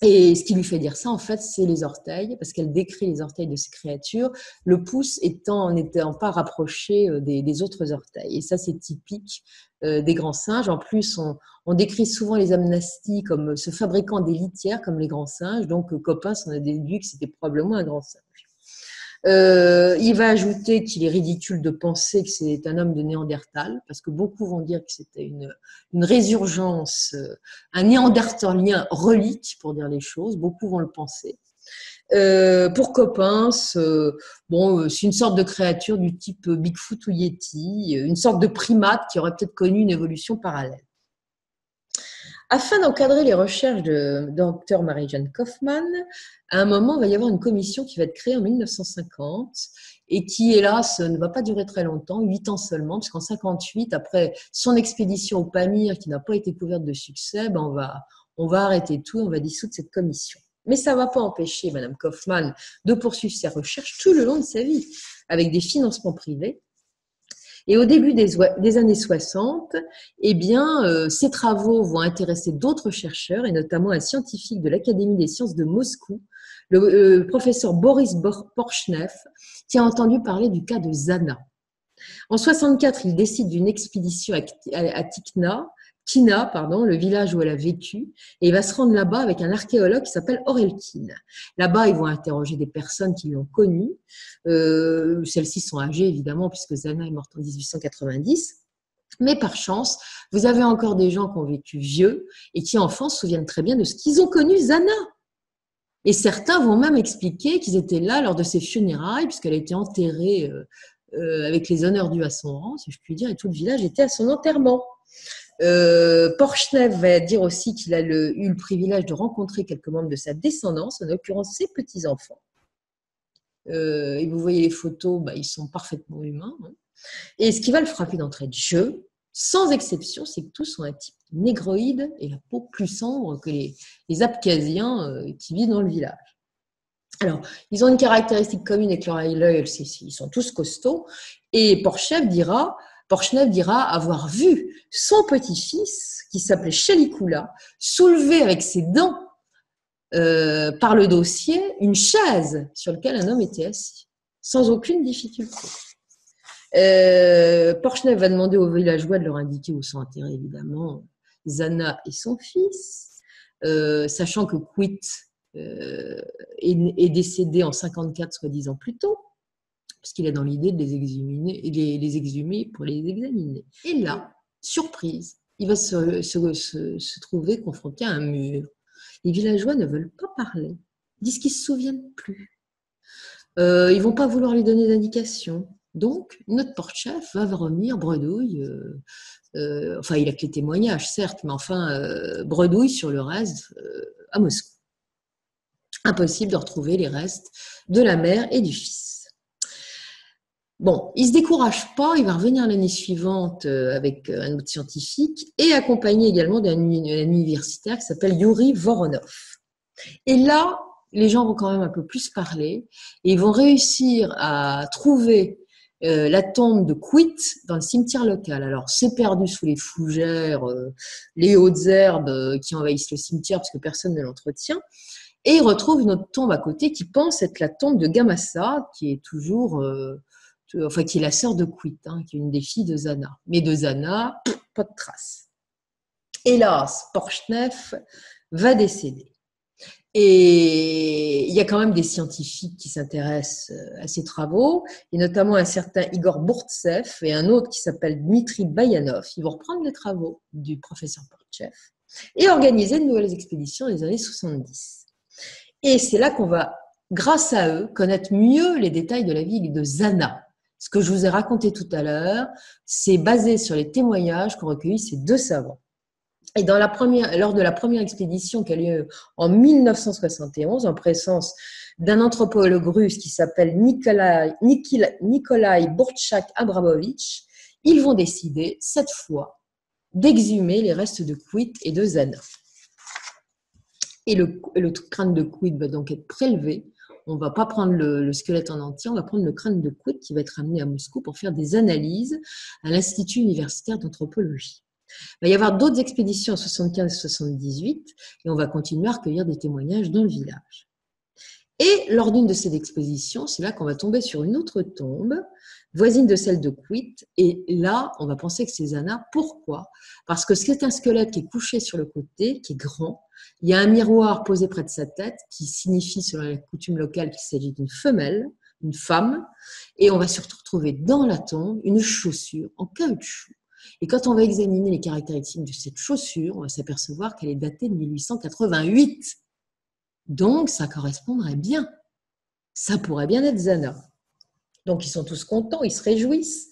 Et ce qui lui fait dire ça, en fait, c'est les orteils, parce qu'elle décrit les orteils de ces créatures, le pouce n'étant pas rapproché des autres orteils. Et ça, c'est typique des grands singes. En plus, on décrit souvent les amnasties comme se fabriquant des litières, comme les grands singes. Donc, Coppens en a déduit que c'était probablement un grand singe. Il va ajouter qu'il est ridicule de penser que c'est un homme de Néandertal, parce que beaucoup vont dire que c'était une résurgence, un néandertalien relique, pour dire les choses. Beaucoup vont le penser. Pour Coppens, c'est une sorte de créature du type Bigfoot ou Yeti, une sorte de primate qui aurait peut-être connu une évolution parallèle. Afin d'encadrer les recherches de Dr Mary-Jane Kaufmann, à un moment, il va y avoir une commission qui va être créée en 1950 et qui, hélas, ne va pas durer très longtemps, 8 ans seulement, puisqu'en 1958, après son expédition au Pamir, qui n'a pas été couverte de succès, on va arrêter tout et on va dissoudre cette commission. Mais ça ne va pas empêcher Mme Kaufmann de poursuivre ses recherches tout le long de sa vie, avec des financements privés. Et au début des années 60, ces travaux vont intéresser d'autres chercheurs, et notamment un scientifique de l'Académie des sciences de Moscou, le professeur Boris Porchnev, qui a entendu parler du cas de Zana. En 64, il décide d'une expédition à Kina, le village où elle a vécu, et il va se rendre là-bas avec un archéologue qui s'appelle Orelkin. Là-bas, ils vont interroger des personnes qui l'ont connue. Celles-ci sont âgées, évidemment, puisque Zana est morte en 1890. Mais par chance, vous avez encore des gens qui ont vécu vieux et qui, enfants, se souviennent très bien de ce qu'ils ont connu Zana. Et certains vont même expliquer qu'ils étaient là lors de ses funérailles, puisqu'elle a été enterrée avec les honneurs dus à son rang, si je puis dire, et tout le village était à son enterrement. Porchnev va dire aussi qu'il a eu le privilège de rencontrer quelques membres de sa descendance, en l'occurrence ses petits-enfants. Et vous voyez les photos, ils sont parfaitement humains. Hein. Et ce qui va le frapper d'entrée de jeu, sans exception, c'est que tous ont un type négroïde et la peau plus sombre que les Abkhaziens qui vivent dans le village. Alors, ils ont une caractéristique commune avec leur l'œil, ils sont tous costauds, et Porchnev dira avoir vu son petit-fils, qui s'appelait Chalikula, soulever avec ses dents par le dossier une chaise sur laquelle un homme était assis, sans aucune difficulté. Porchnev va demander aux villageois de leur indiquer où sont enterrés, évidemment, Zana et son fils, sachant que Quit est décédé en 54, soit 10 ans plus tôt, parce qu'il est dans l'idée de les exhumer pour les examiner. Et là, surprise, il va se trouver confronté à un mur. Les villageois ne veulent pas parler, ils disent qu'ils ne se souviennent plus. Ils ne vont pas vouloir lui donner d'indications. Donc, notre porte-chef va revenir bredouille. Il a que les témoignages, certes, mais bredouille sur le reste à Moscou. Impossible de retrouver les restes de la mère et du fils. Bon, il ne se décourage pas, il va revenir l'année suivante avec un autre scientifique et accompagné également d'un universitaire qui s'appelle Yuri Voronov. Et là, les gens vont quand même un peu plus parler et ils vont réussir à trouver la tombe de Quit dans le cimetière local. Alors, c'est perdu sous les fougères, les hautes herbes qui envahissent le cimetière parce que personne ne l'entretient. Et ils retrouvent une autre tombe à côté qui pense être la tombe de Gamassa, qui est toujours... qui est la sœur de Quit, qui est une des filles de Zana. Mais de Zana, pas de trace. Hélas, Porchnev va décéder. Et il y a quand même des scientifiques qui s'intéressent à ces travaux, et notamment un certain Igor Burtsev et un autre qui s'appelle Dmitri Bayanov. Ils vont reprendre les travaux du professeur Porchnev et organiser de nouvelles expéditions dans les années 70. Et c'est là qu'on va, grâce à eux, connaître mieux les détails de la vie de Zana. Ce que je vous ai raconté tout à l'heure, c'est basé sur les témoignages qu'ont recueillis ces deux savants. Et lors de la première expédition qui a lieu en 1971, en présence d'un anthropologue russe qui s'appelle Nikolai Burtchak Abramovitch, ils vont décider, cette fois, d'exhumer les restes de Quit et de Zana. Et le crâne de Quit va donc être prélevé. On ne va pas prendre le squelette en entier, on va prendre le crâne de Quit qui va être amené à Moscou pour faire des analyses à l'Institut universitaire d'anthropologie. Il va y avoir d'autres expéditions en 75-78 et on va continuer à recueillir des témoignages dans le village. Et lors d'une de ces expositions, c'est là qu'on va tomber sur une autre tombe, voisine de celle de Quit, et là, on va penser que c'est Zana. Pourquoi? Parce que c'est un squelette qui est couché sur le côté, qui est grand. Il y a un miroir posé près de sa tête, qui signifie, selon la coutume locale, qu'il s'agit d'une femelle, une femme, et on va surtout retrouver dans la tombe une chaussure en caoutchouc. Et quand on va examiner les caractéristiques de cette chaussure, on va s'apercevoir qu'elle est datée de 1888. Donc, ça correspondrait bien. Ça pourrait bien être Zana. Donc, ils sont tous contents, ils se réjouissent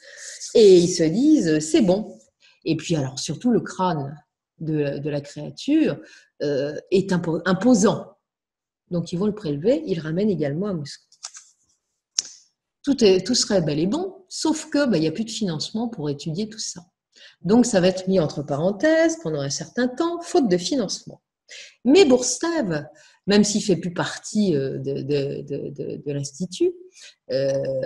et ils se disent, c'est bon. Et puis, alors, surtout, le crâne de la créature est imposant. Donc, ils vont le prélever, ils le ramènent également à Moscou. Tout serait bel et bon, sauf que il n'y a plus de financement pour étudier tout ça. Donc, ça va être mis entre parenthèses pendant un certain temps, faute de financement. Mais Bourstave, même s'il ne fait plus partie de l'institut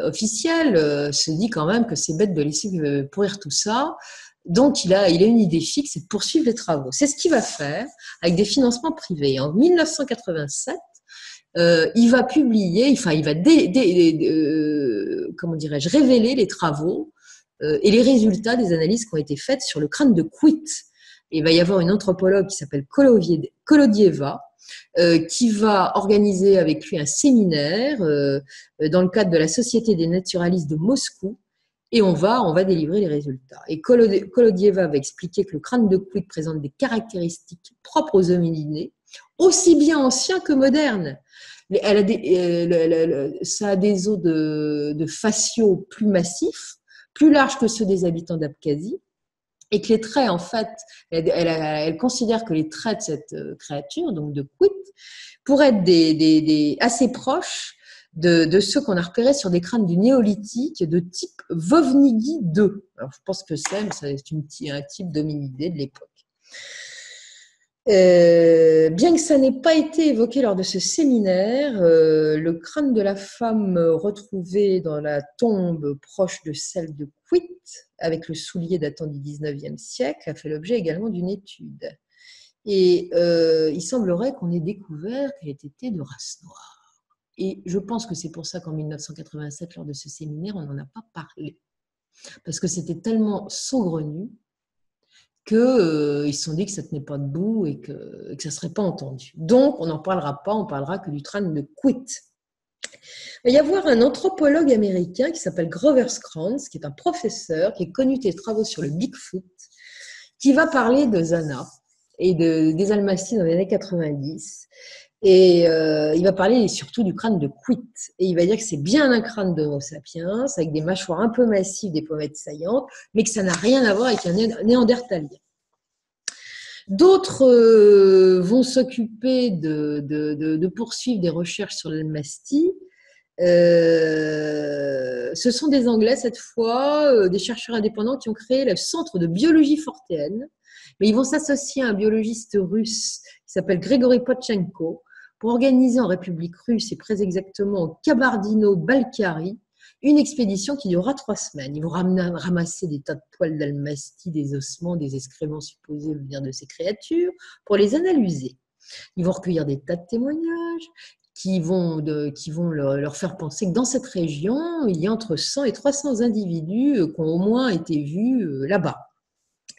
officiel, se dit quand même que c'est bête de laisser pourrir tout ça. Donc, il a une idée fixe, c'est de poursuivre les travaux. C'est ce qu'il va faire avec des financements privés. En 1987, il va publier, il va révéler les travaux et les résultats des analyses qui ont été faites sur le crâne de Quit. Et il va y avoir une anthropologue qui s'appelle Kolodieva qui va organiser avec lui un séminaire dans le cadre de la Société des naturalistes de Moscou et on va délivrer les résultats. Et Kolodieva va expliquer que le crâne de Quit présente des caractéristiques propres aux hominidés, aussi bien anciens que modernes. Ça a des os de faciaux plus massifs, plus larges que ceux des habitants d'Abkhazie, et que les traits, en fait, elle considère que les traits de cette créature, donc de Quit, pourraient être assez proches de ceux qu'on a repérés sur des crânes du néolithique de type Vovnigi II. Alors, je pense que c'est un type d'hominidé de l'époque. Bien que ça n'ait pas été évoqué lors de ce séminaire, le crâne de la femme retrouvée dans la tombe proche de celle de Quit, avec le soulier datant du 19e siècle, a fait l'objet également d'une étude. Et il semblerait qu'on ait découvert qu'elle était de race noire. Et je pense que c'est pour ça qu'en 1987, lors de ce séminaire, on n'en a pas parlé. Parce que c'était tellement saugrenu qu'ils se sont dit que ça ne tenait pas debout et que ça ne serait pas entendu. Donc, on n'en parlera pas, on parlera que du crâne de Quit. Il va y avoir un anthropologue américain qui s'appelle Grover Krantz, qui est un professeur, qui a connu des travaux sur le Bigfoot, qui va parler de Zana et des Almasties dans les années 90. Et il va parler surtout du crâne de Quit. Et il va dire que c'est bien un crâne d'Homo sapiens, avec des mâchoires un peu massives, des pommettes saillantes, mais que ça n'a rien à voir avec un néandertalien. D'autres vont s'occuper de poursuivre des recherches sur l'Almastie. Ce sont des Anglais cette fois, des chercheurs indépendants qui ont créé le centre de biologie fortéenne, mais ils vont s'associer à un biologiste russe qui s'appelle Grigory Potchenko pour organiser en République russe et très exactement au Kabardino-Balkarie une expédition qui durera 3 semaines. Ils vont ramasser des tas de poils d'Almastie, des ossements, des excréments supposés venir de ces créatures pour les analyser. Ils vont recueillir des tas de témoignages qui vont leur faire penser que dans cette région, il y a entre 100 et 300 individus qui ont au moins été vus là-bas.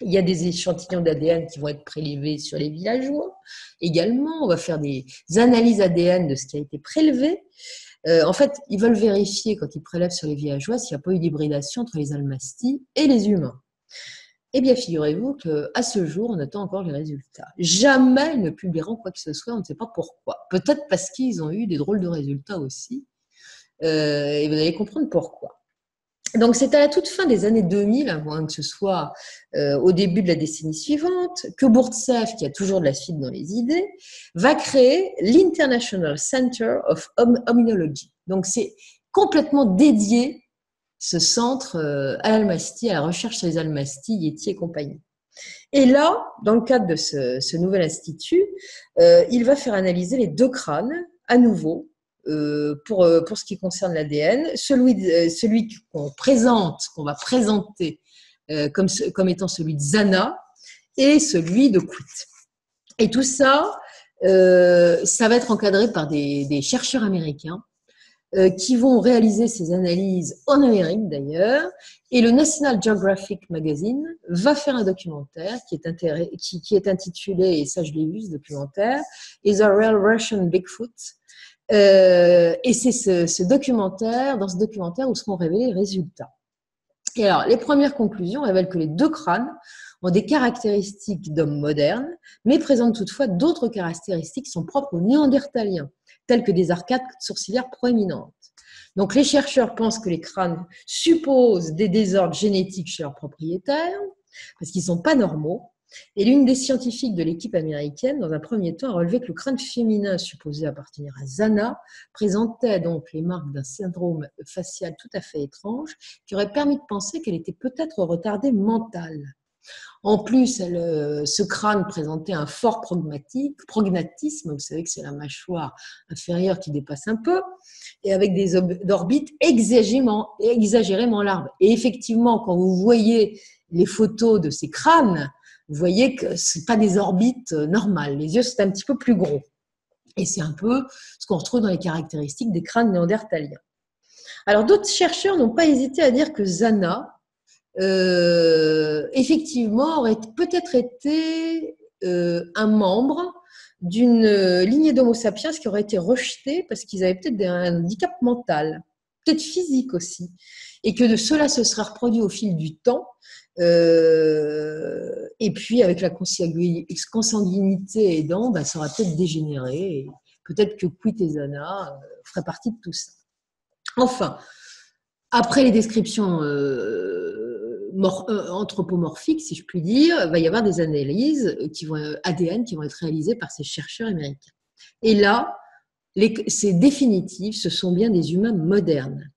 Il y a des échantillons d'ADN qui vont être prélevés sur les villageois. Également, on va faire des analyses ADN de ce qui a été prélevé. En fait, ils veulent vérifier, quand ils prélèvent sur les villageois, s'il n'y a pas eu d'hybridation entre les Almasties et les humains. Eh bien, figurez-vous qu'à ce jour, on attend encore les résultats. Jamais ils ne publieront quoi que ce soit, on ne sait pas pourquoi. Peut-être parce qu'ils ont eu des drôles de résultats aussi. Et vous allez comprendre pourquoi. Donc, c'est à la toute fin des années 2000, avant que ce soit au début de la décennie suivante, que Bourtsev, qui a toujours de la suite dans les idées, va créer l'International Center of Hominology. Donc, c'est complètement dédié, ce centre, à l'Almastie, à la recherche sur les Almasties, Yétis et compagnie. Et là, dans le cadre de ce nouvel institut, il va faire analyser les 2 crânes à nouveau pour ce qui concerne l'ADN, celui qu'on va présenter comme étant celui de Zana et celui de Quitt. Et tout ça, ça va être encadré par des chercheurs américains qui vont réaliser ces analyses en Amérique d'ailleurs. Et le National Geographic Magazine va faire un documentaire qui est intitulé, et ça je l'ai vu ce documentaire, Is a Real Russian Bigfoot? Et c'est dans ce documentaire où seront révélés les résultats. Et alors, les premières conclusions révèlent que les 2 crânes ont des caractéristiques d'hommes modernes, mais présentent toutefois d'autres caractéristiques qui sont propres aux Néandertaliens, telles que des arcades sourcilières proéminentes. Donc, les chercheurs pensent que les crânes supposent des désordres génétiques chez leurs propriétaires, parce qu'ils ne sont pas normaux. Et l'une des scientifiques de l'équipe américaine, dans un premier temps, a relevé que le crâne féminin supposé appartenir à Zana présentait donc les marques d'un syndrome facial tout à fait étrange qui aurait permis de penser qu'elle était peut-être retardée mentale. En plus, ce crâne présentait un fort prognatisme, vous savez que c'est la mâchoire inférieure qui dépasse un peu, et avec des orbites exagérément larges. Et effectivement, quand vous voyez les photos de ces crânes, vous voyez que ce n'est pas des orbites normales. Les yeux sont un petit peu plus gros. Et c'est un peu ce qu'on retrouve dans les caractéristiques des crânes néandertaliens. Alors, d'autres chercheurs n'ont pas hésité à dire que Zana, effectivement, aurait peut-être été un membre d'une lignée d'Homo sapiens qui aurait été rejetée parce qu'ils avaient peut-être un handicap mental, peut-être physique aussi, et que de cela se serait reproduit au fil du temps. Et puis, avec la consanguinité aidant, ça aurait peut-être dégénéré. Et peut-être que Quitt et Zana feraient partie de tout ça. Enfin, après les descriptions anthropomorphiques, si je puis dire, il va y avoir des analyses ADN qui vont être réalisées par ces chercheurs américains. Et là, c'est définitif, ce sont bien des humains modernes.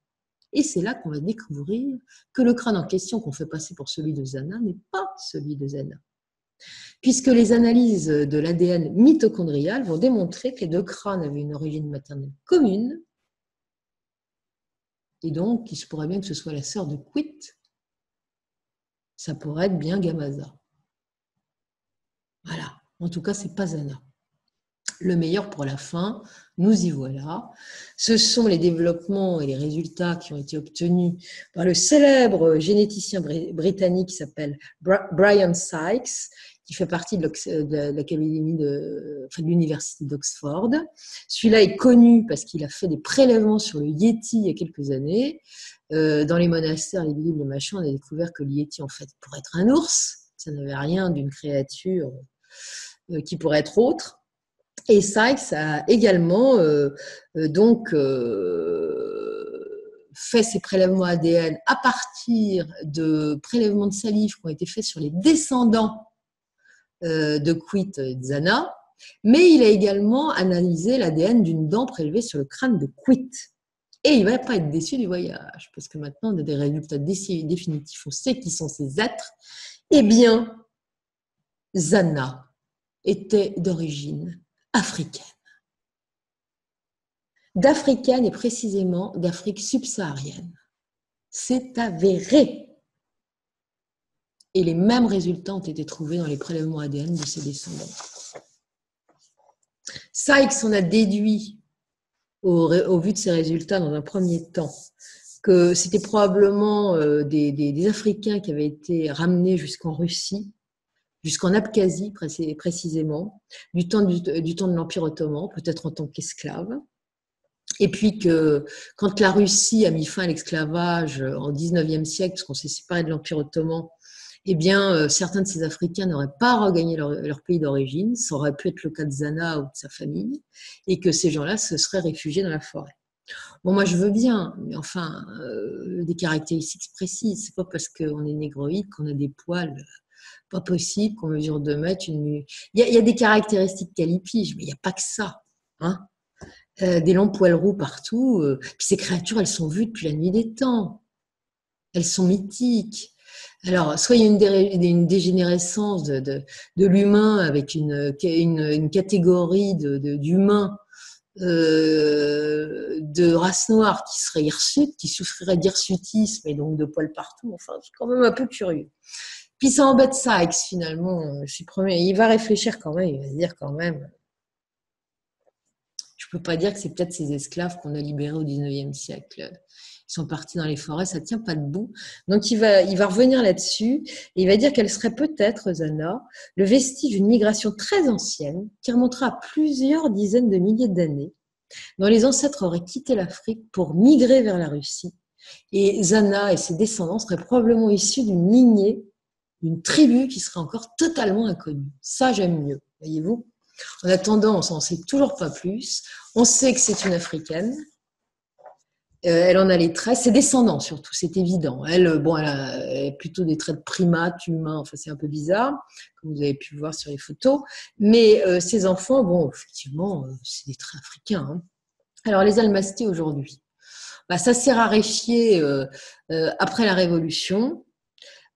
Et c'est là qu'on va découvrir que le crâne en question qu'on fait passer pour celui de Zana n'est pas celui de Zana. Puisque les analyses de l'ADN mitochondrial vont démontrer que les 2 crânes avaient une origine maternelle commune, et donc il se pourrait bien que ce soit la sœur de Quitt, ça pourrait être bien Gamaza. Voilà, en tout cas, c'est pas Zana. Le meilleur pour la fin, nous y voilà. Ce sont les développements et les résultats qui ont été obtenus par le célèbre généticien britannique qui s'appelle Brian Sykes, qui fait partie de l'académie de l'université d'Oxford. Celui-là est connu parce qu'il a fait des prélèvements sur le Yéti il y a quelques années. Dans les monastères, les bibles, les machins, on a découvert que le Yéti, en fait, pourrait être un ours. Ça n'avait rien d'une créature qui pourrait être autre. Et Sykes a également fait ses prélèvements ADN à partir de prélèvements de salive qui ont été faits sur les descendants de Quitt et de Zana, mais il a également analysé l'ADN d'une dent prélevée sur le crâne de Quitt. Et il ne va pas être déçu du voyage, parce que maintenant on a des résultats définitifs, on sait qui sont ces êtres. Eh bien, Zana était d'origine africaine. D'africaine et précisément d'Afrique subsaharienne. C'est avéré. Et les mêmes résultats ont été trouvés dans les prélèvements ADN de ses descendants. Sykes en a déduit, au vu de ces résultats dans un premier temps, que c'était probablement des Africains qui avaient été ramenés jusqu'en Russie, jusqu'en Abkhazie précisément, du temps de l'Empire ottoman, peut-être en tant qu'esclaves. Et puis que quand la Russie a mis fin à l'esclavage en 19e siècle, parce qu'on s'est séparé de l'Empire ottoman, eh bien, certains de ces Africains n'auraient pas regagné leur pays d'origine, ça aurait pu être le cas de Zana ou de sa famille, et que ces gens-là se seraient réfugiés dans la forêt. Bon, moi je veux bien, mais enfin, des caractéristiques précises, c'est pas parce qu'on est négroïde qu'on a des poils pas possible, qu'on mesure 2 mètres. Il y a des caractéristiques calipiges, mais il n'y a pas que ça. Hein, des longs poils roux partout. Puis ces créatures, elles sont vues depuis la nuit des temps. Elles sont mythiques. Alors, soit il y a une dégénérescence de l'humain avec une catégorie d'humains de race noire qui serait hirsute, qui souffrirait d'hirsutisme et donc de poils partout. Enfin, c'est quand même un peu curieux. Puis ça embête Sykes finalement. Je suis premier. Il va réfléchir quand même. Il va se dire quand même. Je peux pas dire que c'est peut-être ces esclaves qu'on a libérés au 19e siècle. Ils sont partis dans les forêts, ça tient pas debout. Donc il va revenir là-dessus et il va dire qu'elle serait peut-être, Zana, le vestige d'une migration très ancienne qui remontera à plusieurs dizaines de milliers d'années, dont les ancêtres auraient quitté l'Afrique pour migrer vers la Russie. Et Zana et ses descendants seraient probablement issus d'une lignée, d'une tribu qui serait encore totalement inconnue. Ça, j'aime mieux, voyez-vous. En attendant, on n'en sait toujours pas plus. On sait que c'est une Africaine. Elle en a les traits, ses descendants surtout, c'est évident. Elle a plutôt des traits de primate, humain, enfin c'est un peu bizarre, comme vous avez pu voir sur les photos. Mais ses enfants, bon, effectivement, c'est des traits africains. Hein. Alors les Almastis aujourd'hui, ça s'est raréfié après la Révolution,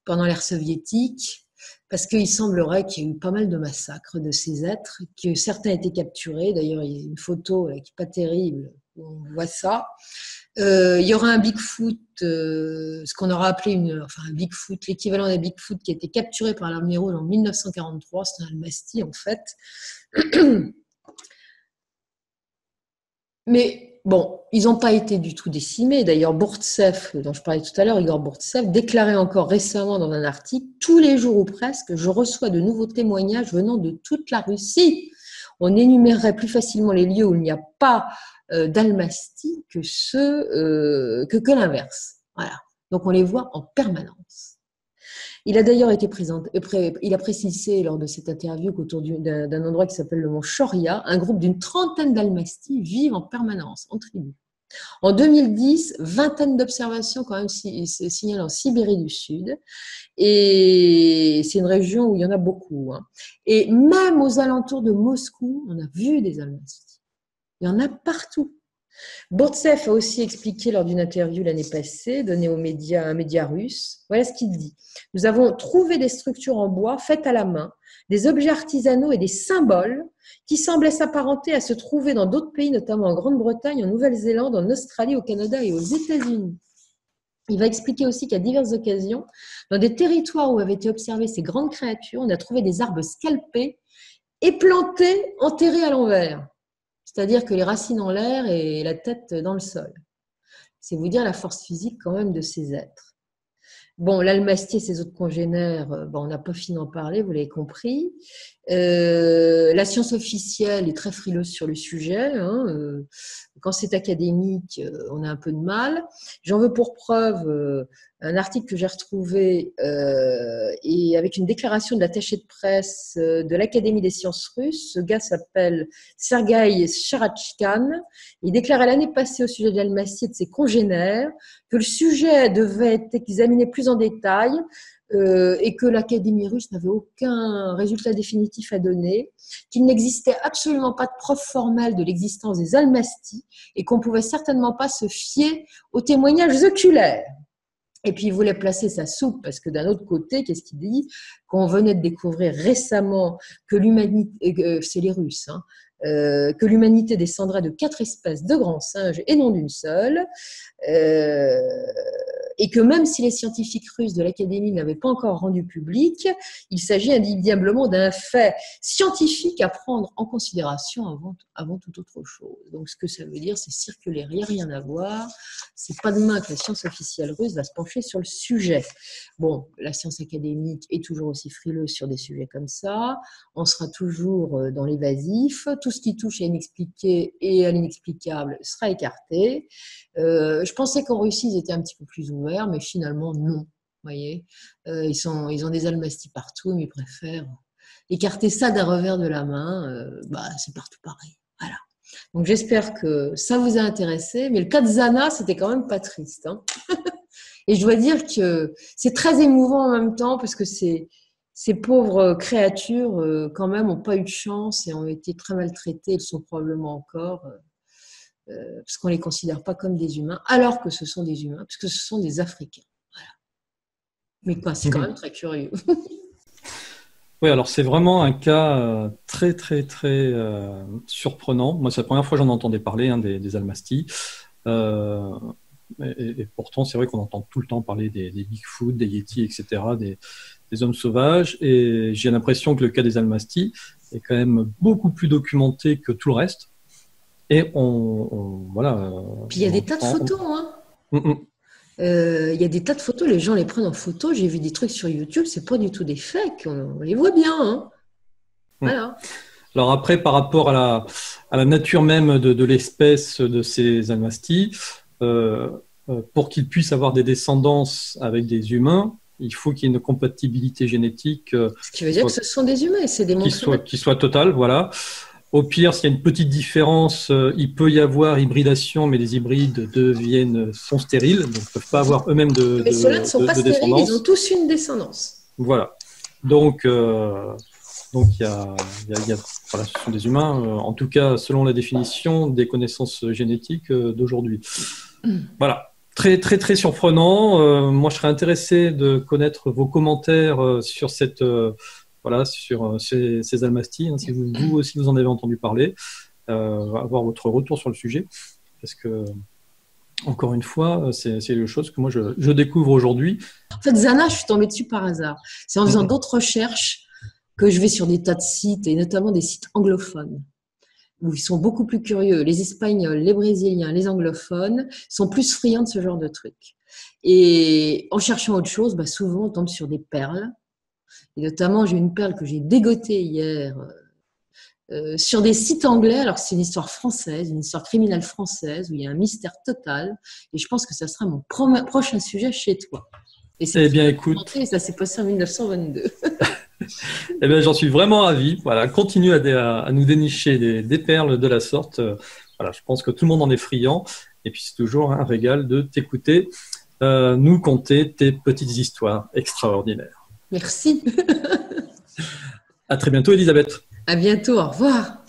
pendant l'ère soviétique, parce qu'il semblerait qu'il y ait eu pas mal de massacres de ces êtres, que certains étaient capturés. D'ailleurs, il y a une photo là, qui n'est pas terrible, où on voit ça. Il y aura un Bigfoot, ce qu'on aura appelé un Bigfoot, l'équivalent d'un Bigfoot qui a été capturé par l'armée rouge en 1943, c'est un Almasty en fait. Mais bon, ils n'ont pas été du tout décimés. D'ailleurs, Bourtsev, dont je parlais tout à l'heure, Igor Bourtsev, déclarait encore récemment dans un article « Tous les jours ou presque, je reçois de nouveaux témoignages venant de toute la Russie. On énumérerait plus facilement les lieux où il n'y a pas d'Almasty que l'inverse. Voilà. Donc on les voit en permanence. Il a d'ailleurs été il a précisé lors de cette interview qu'autour d'un endroit qui s'appelle le mont Choria, un groupe d'une trentaine d'Almasty vivent en permanence, en tribu. En 2010, vingtaine d'observations quand même se signalent en Sibérie du Sud. Et c'est une région où il y en a beaucoup. Hein. Et même aux alentours de Moscou, on a vu des Almasty. Il y en a partout. Bourtsev a aussi expliqué lors d'une interview l'année passée, donnée un média russe. Voilà ce qu'il dit. Nous avons trouvé des structures en bois faites à la main, des objets artisanaux et des symboles qui semblaient s'apparenter à se trouver dans d'autres pays, notamment en Grande-Bretagne, en Nouvelle-Zélande, en Australie, au Canada et aux États-Unis. Il va expliquer aussi qu'à diverses occasions, dans des territoires où avaient été observées ces grandes créatures, on a trouvé des arbres scalpés et plantés, enterrés à l'envers. C'est-à-dire que les racines en l'air et la tête dans le sol. C'est vous dire la force physique quand même de ces êtres. Bon, l'Almasty et ses autres congénères, on n'a pas fini d'en parler, vous l'avez compris. La science officielle est très frileuse sur le sujet. Hein, quand c'est académique, on a un peu de mal. J'en veux pour preuve un article que j'ai retrouvé et avec une déclaration de l'attaché de presse de l'Académie des sciences russes. Ce gars s'appelle Sergueï Sharachkan. Il déclarait l'année passée au sujet de l'Almasty et de ses congénères que le sujet devait être examiné plus en détail et que l'Académie russe n'avait aucun résultat définitif à donner, qu'il n'existait absolument pas de preuve formelle de l'existence des Almasty et qu'on ne pouvait certainement pas se fier aux témoignages oculaires. Et puis, il voulait placer sa soupe parce que d'un autre côté, qu'est-ce qu'il dit? Qu'on venait de découvrir récemment que l'humanité, c'est les Russes, hein, que l'humanité descendrait de 4 espèces de grands singes et non d'une seule, et que même si les scientifiques russes de l'Académie n'avaient pas encore rendu public, il s'agit indéniablement d'un fait scientifique à prendre en considération avant toute autre chose. Donc ce que ça veut dire, c'est circulaire, il n'y a rien à voir. C'est pas demain que la science officielle russe va se pencher sur le sujet. Bon, la science académique est toujours aussi frileuse sur des sujets comme ça. On sera toujours dans l'évasif. Tout ce qui touche à l'inexpliqué et à l'inexplicable sera écarté. Je pensais qu'en Russie, ils étaient un petit peu plus ouverts, mais finalement, non. Vous voyez, ils ont des Almasty partout, mais ils préfèrent écarter ça d'un revers de la main. C'est partout pareil. Voilà. Donc, j'espère que ça vous a intéressé. Mais le cas de Zana, c'était quand même pas triste. Hein. Et je dois dire que c'est très émouvant en même temps, parce que ces pauvres créatures, quand même, n'ont pas eu de chance et ont été très maltraitées. Elles sont probablement encore... parce qu'on ne les considère pas comme des humains, alors que ce sont des humains, puisque ce sont des Africains. Voilà. Mais quoi, c'est quand même très curieux. Oui, alors c'est vraiment un cas très, très, très surprenant. Moi, c'est la première fois que j'en entendais parler, hein, des Almasty. Et pourtant, c'est vrai qu'on entend tout le temps parler des Bigfoot, des Yétis, etc., des hommes sauvages. Et j'ai l'impression que le cas des Almasty est quand même beaucoup plus documenté que tout le reste. Et voilà. Puis il y a des tas de photos, hein. Il Il y a des tas de photos, les gens les prennent en photo. J'ai vu des trucs sur YouTube, c'est pas du tout des fakes, on les voit bien, hein. Voilà. Alors après, par rapport à la nature même de l'espèce de ces Almasty, pour qu'ils puissent avoir des descendances avec des humains, il faut qu'il y ait une compatibilité génétique Ce qui veut dire que ce sont des humains, c'est des qui soit totale, voilà. Au pire, s'il y a une petite différence, il peut y avoir hybridation, mais les hybrides sont stériles, donc ne peuvent pas avoir eux-mêmes Mais ceux-là ne sont pas stériles, descendance. ils ont tous une descendance. Voilà. Donc il y a voilà, ce sont des humains, en tout cas selon la définition des connaissances génétiques d'aujourd'hui. Voilà. Très, très, très surprenant. Moi, je serais intéressé de connaître vos commentaires sur sur ces Almasty, hein, si vous aussi vous en avez entendu parler, avoir votre retour sur le sujet, parce que encore une fois, c'est quelque chose que moi je découvre aujourd'hui. En fait, Zana, je suis tombée dessus par hasard. C'est en faisant d'autres recherches que je vais sur des tas de sites, et notamment des sites anglophones, où ils sont beaucoup plus curieux. Les Espagnols, les Brésiliens, les anglophones sont plus friands de ce genre de trucs. Et en cherchant autre chose, souvent on tombe sur des perles. Et notamment, j'ai une perle que j'ai dégotée hier sur des sites anglais, alors que c'est une histoire française, une histoire criminelle française, où il y a un mystère total. Et je pense que ça sera mon prochain sujet chez toi. Et eh bien, écoute. Ça s'est passé en 1922. Eh bien, j'en suis vraiment ravi. Voilà, continue à nous dénicher des perles de la sorte. Voilà, je pense que tout le monde en est friand. Et puis, c'est toujours un régal de t'écouter, nous conter tes petites histoires extraordinaires. Merci. À très bientôt, Elisabeth. À bientôt. Au revoir.